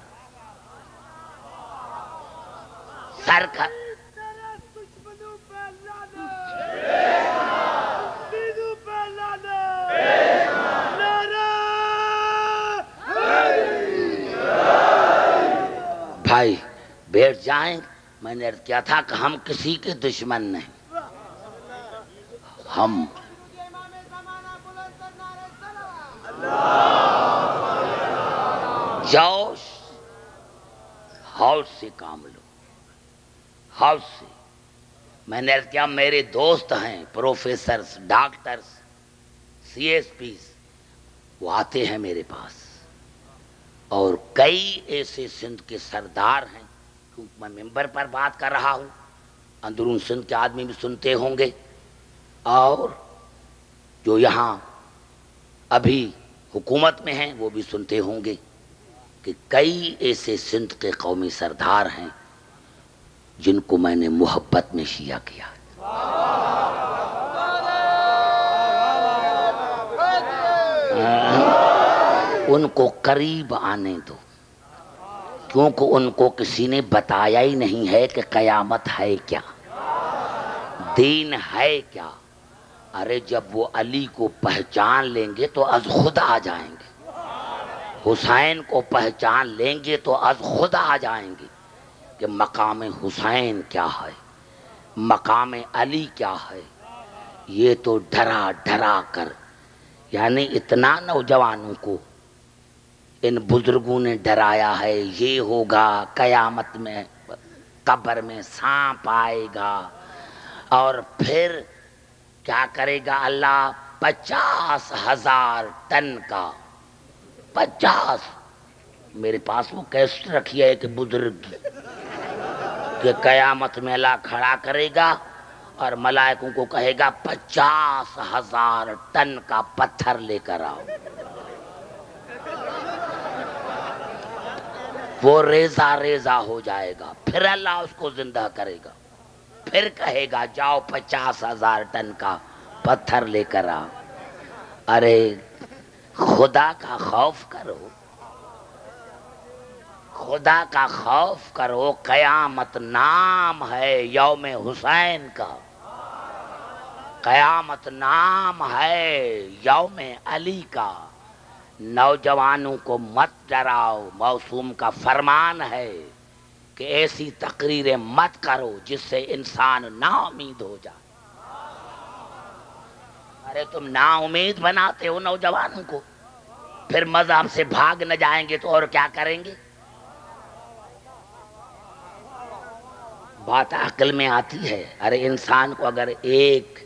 بھائی بیٹھ جائیں، میں نے عرض کیا تھا کہ ہم کسی کے دشمن نہیں، ہم جوش حوص سے کام لو، حوص سے۔ میں نے عرض کیا میرے دوست ہیں professors, doctors, C S Ps, وہ آتے ہیں میرے پاس، اور کئی ایسے سندھ کے سردار ہیں، کیونکہ میں ممبر پر بات کر رہا ہوں، اندرون سندھ کے آدمی بھی سنتے ہوں گے، اور جو یہاں ابھی حکومت میں ہیں وہ بھی سنتے ہوں گے، کہ کئی ایسے سندھ کے قومی سردار ہیں جن کو میں نے محبت میں شیعہ کیا۔ ان کو قریب آنے دو، کیونکہ ان کو کسی نے بتایا ہی نہیں ہے کہ قیامت ہے کیا، دین ہے کیا۔ ارے جب وہ علی کو پہچان لیں گے تو از خود آ جائیں گے، حسین کو پہچان لیں گے تو از خود آ جائیں گے کہ مقام حسین کیا ہے، مقام علی کیا ہے۔ یہ تو ڈرا ڈرا کر، یعنی اتنا نوجوانوں کو ان بزرگوں نے ڈرایا ہے، یہ ہوگا قیامت میں، قبر میں سانپ آئے گا، اور پھر کیا کرے گا اللہ، 50,000 ٹن کا، 50 میرے پاس وہ کیسٹ رکھی ہے کہ بزرگ کی کہ قیامت میں اللہ کھڑا کرے گا اور ملائکوں کو کہے گا 50,000 ٹن کا پتھر لے کر آؤ. وہ ریزہ ریزہ ہو جائے گا. پھر اللہ اس کو زندہ کرے گا. پھر کہے گا جاؤ 50,000 ٹن کا پتھر لے کر آؤ. ارے خدا کا خوف کرو, خدا کا خوف کرو. قیامت نام ہے یوم حسین کا, قیامت نام ہے یوم علی کا. نوجوانوں کو مت ڈراؤ. موسوم کا فرمان ہے کہ ایسی تقریریں مت کرو جس سے انسان نا امید ہو جائے. ارے تم نا امید بناتے ہو نوجوانوں کو, پھر مذہب سے بھاگ نہ جائیں گے تو اور کیا کریں گے؟ بات عقل میں آتی ہے. ارے انسان کو اگر 1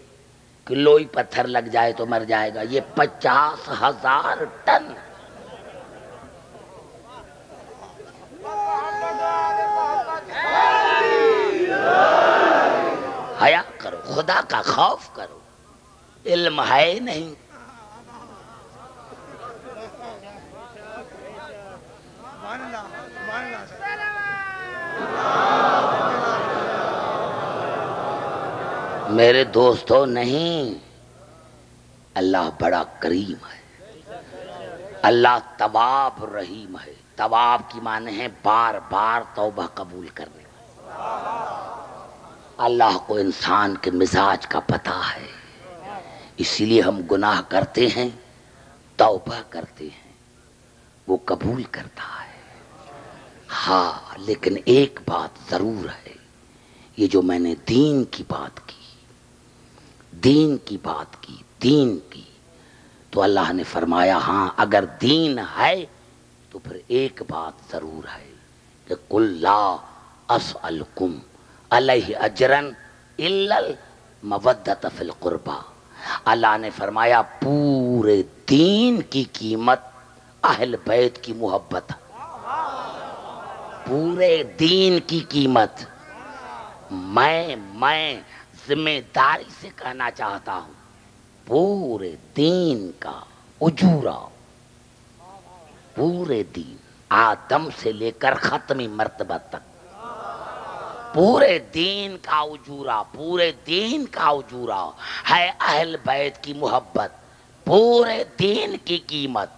کلو ہی پتھر لگ جائے تو مر جائے گا, یہ 50,000 ٹن. حیا کرو, خدا کا خوف کرو. علم ہے نہیں. میرے دوستو نہیں, اللہ بڑا کریم ہے. اللہ تواب رحیم ہے. تواب کی معنی ہے بار بار توبہ قبول کرنے. اللہ کو انسان کے مزاج کا پتہ ہے, اسی لیے ہم گناہ کرتے ہیں, توبہ کرتے ہیں, وہ قبول کرتا ہے. ہاں لیکن ایک بات ضرور ہے, یہ جو میں نے دین کی بات کی, دین کی بات کی, دین کی, تو اللہ نے فرمایا ہاں اگر دین ہے تو پھر ایک بات ضرور ہے کہ قل لا اسألکم علیہ اجرن الا المودۃ فی القربى. اللہ نے فرمایا پورے دین کی قیمت اہل بیت کی محبت. پورے دین کی قیمت. میں ذمہ داری سے کہنا چاہتا ہوں, پورے دین کا اجورا, پورے دین آدم سے لے کر ختمی مرتبہ تک, پورے دین کا اجورا, پورے دین کا اجورا ہے اہل بیت کی محبت. پورے دین کی قیمت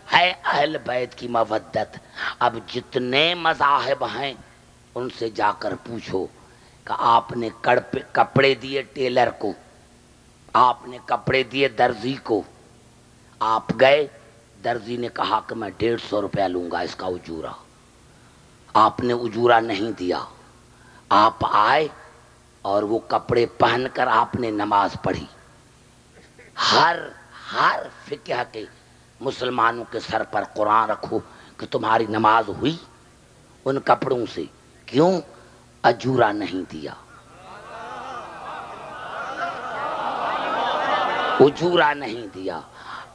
ہے اہل بیت کی مودت. اب جتنے مذاہب ہیں ان سے جا کر پوچھو کہ آپ نے کپڑے دیے ٹیلر کو, آپ نے کپڑے دیے درزی کو, آپ گئے, درزی نے کہا کہ میں 150 روپیہ لوں گا اس کا اجورا, آپ نے اجورا نہیں دیا. آپ آئے اور وہ کپڑے پہن کر آپ نے نماز پڑھی. ہر فقہ کے مسلمانوں کے سر پر قرآن رکھو کہ تمہاری نماز ہوئی ان کپڑوں سے. کیوں؟ اجورا نہیں دیا, اجورا نہیں دیا.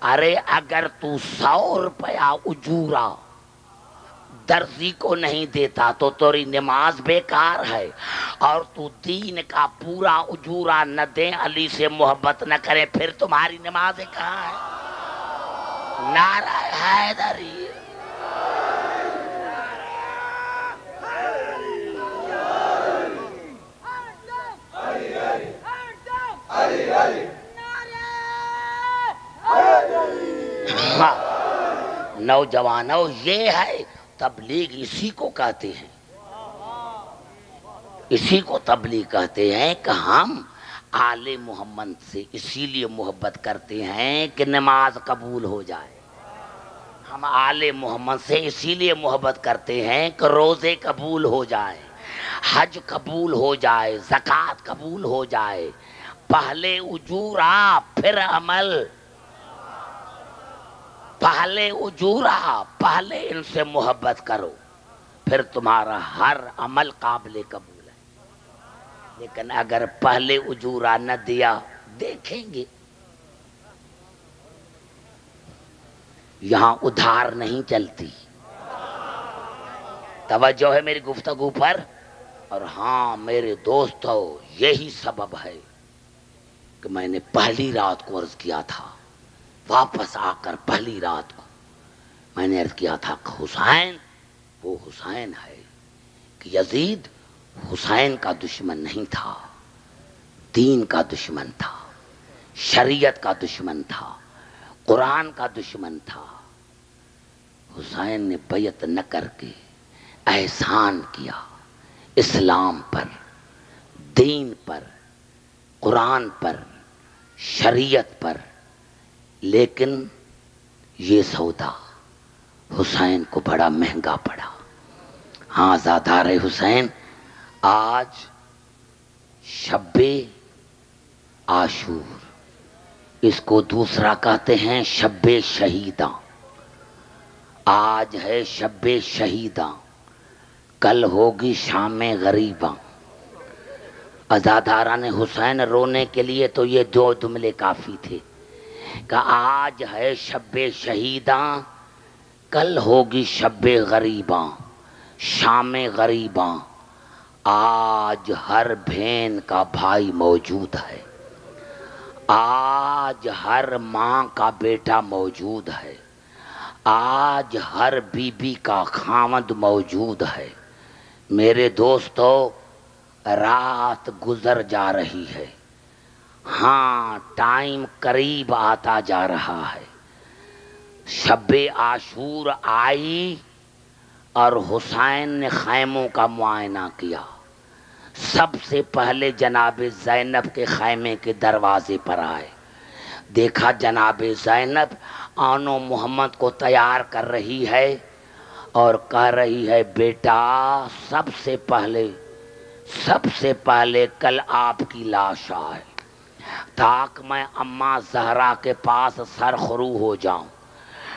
ارے اگر تو 100 روپیہ اجورا درزی کو نہیں دیتا تو تیری نماز بیکار ہے, اور تو دین کا پورا اجورا نہ دے, علی سے محبت نہ کرے, پھر تمہاری نماز کہاں ہے؟ نعرہ حیدری. نوجوانوں یہ ہے تبلیغ, اسی کو کہتے ہیں, اسی کو تبلیغ کہتے ہیں کہ ہم آل محمد سے اسی لیے محبت کرتے ہیں کہ نماز قبول ہو جائے. ہم آل محمد سے اسی لیے محبت کرتے ہیں کہ روزے قبول ہو جائے, حج قبول ہو جائے, زکوٰۃ قبول ہو جائے. پہلے اجورا پھر عمل, پہلے اجورا, پہلے ان سے محبت کرو, پھر تمہارا ہر عمل قابل قبول ہے. لیکن اگر پہلے اجورا نہ دیا, دیکھیں گے یہاں ادھار نہیں چلتی, توجہ ہے میری گفتگو پر؟ اور ہاں میرے دوستو، یہی سبب ہے کہ میں نے پہلی رات کو عرض کیا تھا، واپس آ کر پہلی رات کو میں نے عرض کیا تھا کہ حسین وہ حسین ہے کہ یزید حسین کا دشمن نہیں تھا، دین کا دشمن تھا، شریعت کا دشمن تھا، قرآن کا دشمن تھا۔ حسین نے بیعت نہ کر کے احسان کیا اسلام پر، دین پر، قرآن پر، شریعت پر، لیکن یہ سودا حسین کو بڑا مہنگا پڑا۔ ہاں زادار حسین، آج شب عاشور، اس کو دوسرا کہتے ہیں شب شہیداں، آج ہے شب شہیداں، کل ہوگی شام غریباں۔ عزاداران حسین رونے کے لیے تو یہ دو جملے کافی تھے کہ آج ہے شب شہیداں، کل ہوگی شب غریباں، شام غریباں۔ آج ہر بہن کا بھائی موجود ہے، آج ہر ماں کا بیٹا موجود ہے، آج ہر بی بی کا خاوند موجود ہے۔ میرے دوستو، رات گزر جا رہی ہے، ہاں ٹائم قریب آتا جا رہا ہے۔ شب عاشور آئی اور حسین نے خیموں کا معائنہ کیا۔ سب سے پہلے جناب زینب کے خیمے کے دروازے پر آئے، دیکھا جناب زینب آن و محمد کو تیار کر رہی ہے اور کہہ رہی ہے بیٹا سب سے پہلے کل آپ کی لاش آئے تاکہ میں اماں زہرا کے پاس سرخرو ہو جاؤں۔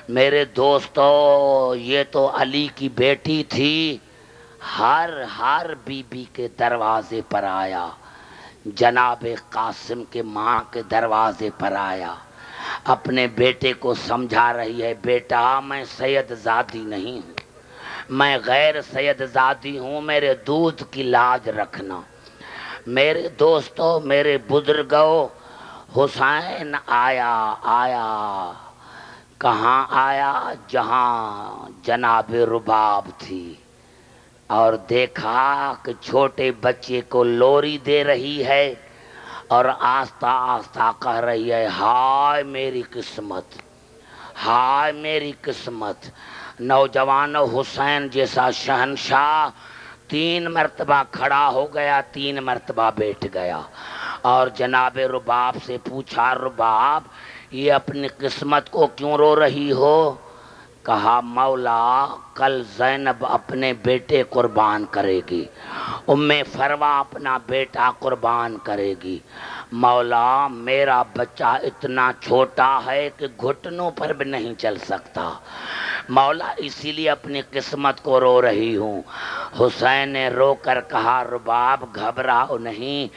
میرے دوستو، یہ تو علی کی بیٹی تھی، ہر بی بی کے دروازے پر آیا، جناب قاسم کے ماں کے دروازے پر آیا، اپنے بیٹے کو سمجھا رہی ہے بیٹا میں سید زادی نہیں ہوں، میں غیر سید زادی ہوں، میرے دودھ کی لاج رکھنا۔ میرے دوستو، میرے بزرگوں، حسین آیا کہاں آیا؟ جہاں جناب رباب تھی، اور دیکھا کہ چھوٹے بچے کو لوری دے رہی ہے اور آہستہ آہستہ کہہ رہی ہے ہائے میری قسمت، ہائے میری قسمت۔ نوجوان حسین جیسا شہنشاہ 3 مرتبہ کھڑا ہو گیا، 3 مرتبہ بیٹھ گیا، اور جناب رباب سے پوچھا رباب یہ اپنی قسمت کو کیوں رو رہی ہو؟ کہا مولا کل زینب اپنے بیٹے قربان کرے گی، ام فروا اپنا بیٹا قربان کرے گی، مولا میرا بچہ اتنا چھوٹا ہے کہ گھٹنوں پر بھی نہیں چل سکتا، مولا اسی لیے اپنی قسمت کو رو رہی ہوں۔ حسین نے رو کر کہا رباب گھبراؤ نہیں،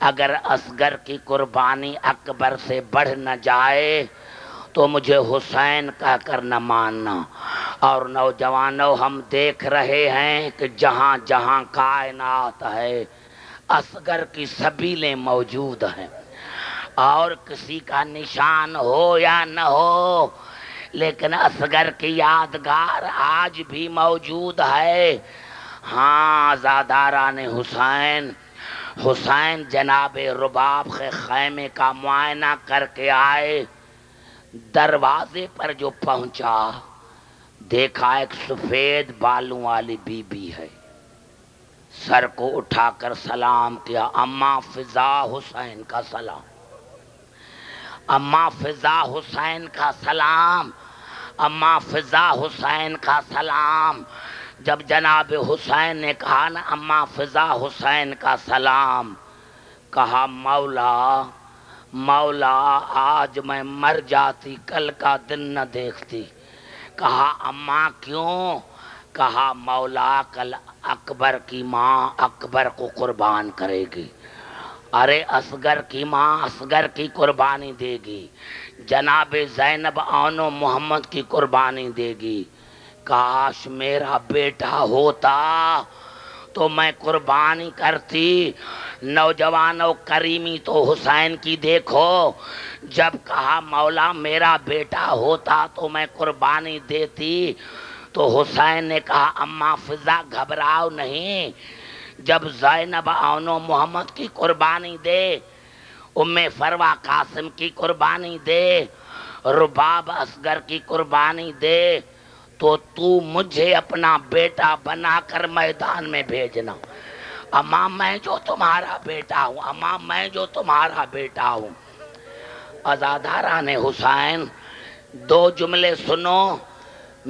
اگر اصغر کی قربانی اکبر سے بڑھ نہ جائے تو مجھے حسین کہہ کر نہ ماننا۔ اور نوجوانوں، ہم دیکھ رہے ہیں کہ جہاں جہاں کائنات ہے اصغر کی سبیلیں موجود ہیں، اور کسی کا نشان ہو یا نہ ہو لیکن اصغر کی یادگار آج بھی موجود ہے۔ ہاں زاداران حسین جناب رباب کے خیمے کا معائنہ کر کے آئے، دروازے پر جو پہنچا دیکھا ایک سفید بالوں والی بی بی ہے، سر کو اٹھا کر سلام کیا، اماں فضا حسین کا سلام، اماں فضا حسین کا سلام، اماں فضا حسین کا سلام۔ جب جناب حسین نے کہا نا اماں فضا حسین کا سلام، کہا مولا آج میں مر جاتی کل کا دن نہ دیکھتی۔ کہا اماں کیوں؟ کہا مولا کل اکبر کی ماں اکبر کو قربان کرے گی، ارے اصغر کی ماں اصغر کی قربانی دے گی، جناب زینب آن و محمد کی قربانی دے گی، کاش میرا بیٹا ہوتا تو میں قربانی کرتی۔ نوجوانوں کریمی تو حسین کی دیکھو، جب کہا مولا میرا بیٹا ہوتا تو میں قربانی دیتی، تو حسین نے کہا اماں فضا گھبراؤ نہیں، جب زینب آنو محمد کی قربانی دے، ام فروا قاسم کی قربانی دے، رباب اصغر کی قربانی دے، تو مجھے اپنا بیٹا بنا کر میدان میں بھیجنا۔ اماں میں جو تمہارا بیٹا ہوں، اماں میں جو تمہارا بیٹا ہوں۔ عزاداران حسین دو جملے سنو،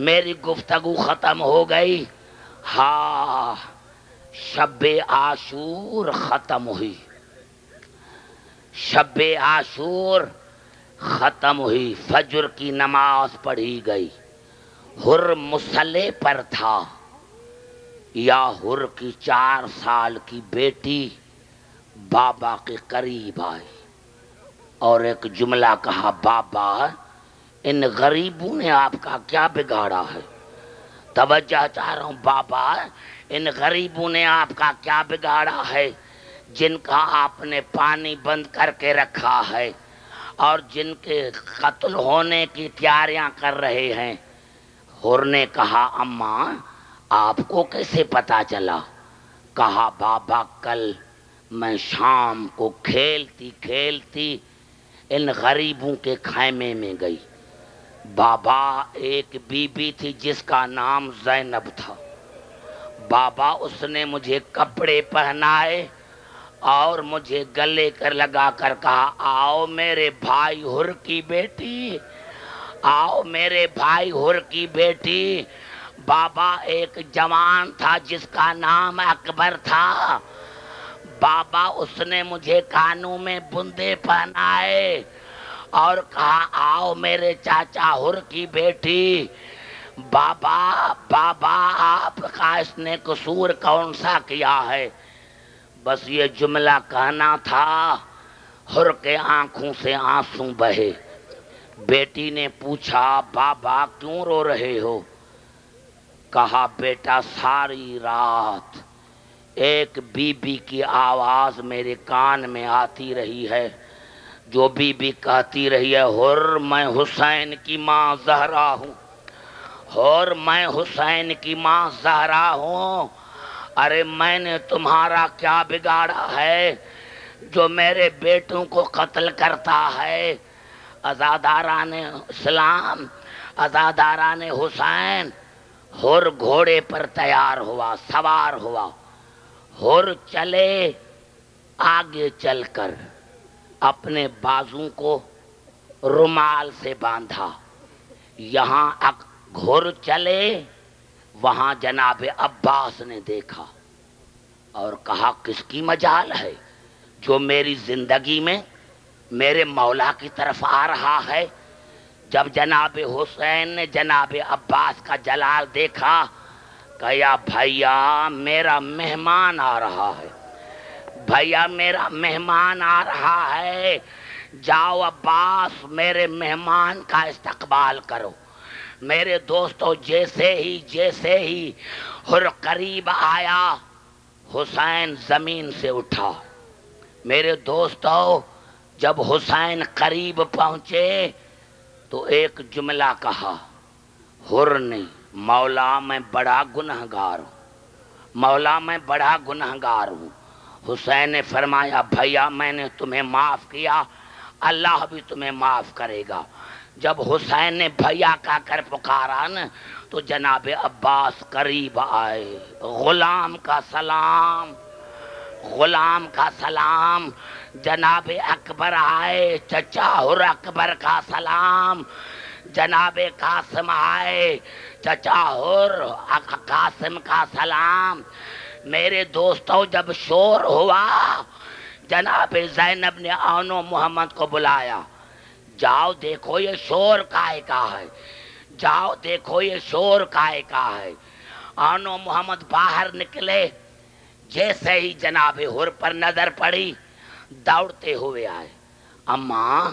میری گفتگو ختم ہو گئی۔ ہاں شب عاشور ختم ہوئی، شب عاشور ختم ہوئی، فجر کی نماز پڑھی گئی، حر مصلی پر تھا، یا حر کی 4 سال کی بیٹی بابا کے قریب آئی اور ایک جملہ کہا، بابا ان غریبوں نے آپ کا کیا بگاڑا ہے؟ توجہ چاہ رہا ہوں، بابا ان غریبوں نے آپ کا کیا بگاڑا ہے جن کا آپ نے پانی بند کر کے رکھا ہے اور جن کے قتل ہونے کی تیاریاں کر رہے ہیں؟ حر نے کہا اماں آپ کو کیسے پتا چلا؟ کہا بابا کل میں شام کو کھیلتی کھیلتی ان غریبوں کے خیمے میں گئی۔ بابا ایک بی بی تھی جس کا نام زینب تھا، بابا اس نے مجھے کپڑے پہنائے اور مجھے گلے کر لگا کر کہا آؤ میرے بھائی حر کی بیٹی، آؤ میرے بھائی حر کی بیٹی۔ بابا ایک جوان تھا جس کا نام اکبر تھا، بابا اس نے مجھے کانوں میں بندے پہنائے اور کہا آؤ میرے چاچا حر کی بیٹی۔ بابا بابا آپ کا اس نے قصور کون سا کیا ہے؟ بس یہ جملہ کہنا تھا، حر کے آنکھوں سے آنسو بہے۔ بیٹی نے پوچھا بابا کیوں رو رہے ہو؟ کہا بیٹا ساری رات ایک بی بی کی آواز میرے کان میں آتی رہی ہے، جو بی بی کہتی رہی ہے حر میں حسین کی ماں زہرا ہوں، حر میں حسین کی ماں زہرا ہوں۔ ارے میں نے تمہارا کیا بگاڑا ہے جو میرے بیٹوں کو قتل کرتا ہے؟ عزاداران اسلام، عزاداران حسین، حر گھوڑے پر تیار ہوا، سوار ہوا، حر چلے آگے چل کر اپنے بازو کو رومال سے باندھا، یہاں حر چلے وہاں جناب عباس نے دیکھا اور کہا کس کی مجال ہے جو میری زندگی میں میرے مولا کی طرف آ رہا ہے؟ جب جناب حسین نے جناب عباس کا جلال دیکھا کہا بھیا میرا مہمان آ رہا ہے، بھیا میرا مہمان آ رہا ہے، جاؤ عباس میرے مہمان کا استقبال کرو۔ میرے دوستو جیسے ہی حر قریب آیا حسین زمین سے اٹھا۔ میرے دوستو جب حسین قریب پہنچے تو ایک جملہ کہا حر نے، مولا میں بڑا گنہگار ہوں، مولا میں بڑا گنہگار ہوں۔ حسین نے فرمایا بھیا میں نے تمہیں معاف کیا، اللہ بھی تمہیں معاف کرے گا۔ جب حسین نے بھیا کہہ کر پکارا نا تو جناب عباس قریب آئے، غلام کا سلام، غلام کا سلام۔ جناب اکبر آئے، چچا حر اکبر کا سلام۔ جناب قاسم آئے، چچا حر قاسم کا سلام۔ میرے دوستوں جب شور ہوا جناب زینب نے آنو محمد کو بلایا، جاؤ دیکھو یہ شور کائے کا ہے، جاؤ دیکھو یہ شور کائے کا ہے۔ آنو محمد باہر نکلے، جیسے ہی جناب حر پر نظر پڑی دوڑتے ہوئے آئے، اماں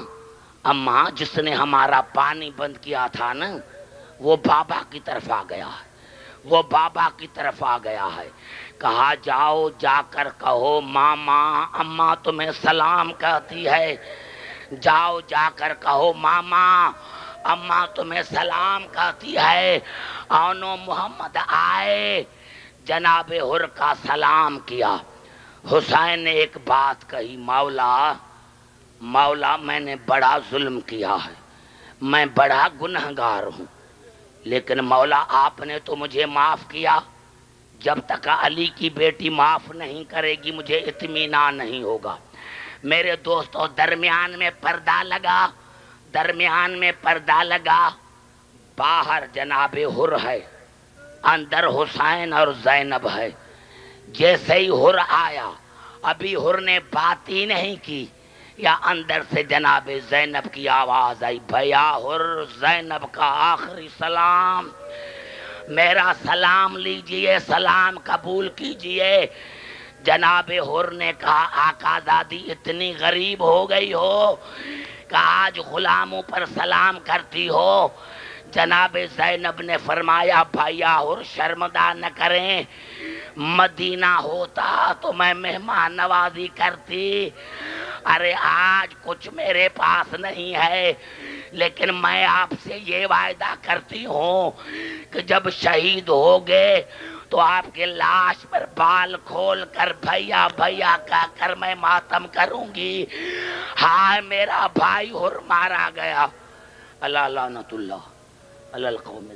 اماں جس نے ہمارا پانی بند کیا تھا نا وہ بابا کی طرف آ گیا ہے، وہ بابا کی طرف آ گیا ہے۔ کہا جاؤ جا کر کہو ماما اماں تمہیں سلام کہتی ہے، جاؤ جا کر کہو ماما اماں تمہیں سلام کہتی ہے۔ آنو محمد آئے، جناب حر کا سلام کیا۔ حسین نے ایک بات کہی، مولا میں نے بڑا ظلم کیا ہے، میں بڑا گنہگار ہوں، لیکن مولا آپ نے تو مجھے معاف کیا، جب تک علی کی بیٹی معاف نہیں کرے گی مجھے اطمینان نہیں ہوگا۔ میرے دوستوں درمیان میں پردہ لگا، باہر جناب حر ہے، اندر حسین اور زینب ہے۔ جیسے ہی حر آیا، ابھی حر نے بات ہی نہیں کی، یا اندر سے جناب زینب کی آواز آئی، بھیا حر زینب کا آخری سلام، میرا سلام لیجئے، سلام قبول کیجئے۔ جناب حر نے کہا آقا دادی اتنی غریب ہو گئی ہو کہ آج غلاموں پر سلام کرتی ہو۔ جناب زینب نے فرمایا بھیا حر شرمندہ نہ کریں، مدینہ ہوتا تو میں مہمان نوازی کرتی، ارے آج کچھ میرے پاس نہیں ہے، لیکن میں آپ سے یہ وعدہ کرتی ہوں کہ جب شہید ہوگے تو آپ کے لاش پر بال کھول کر بھیا بھیا کہہ کر میں ماتم کروں گی۔ ہائے میرا بھائی حر مارا گیا، اللہ لعنت اللہ علی القوم۔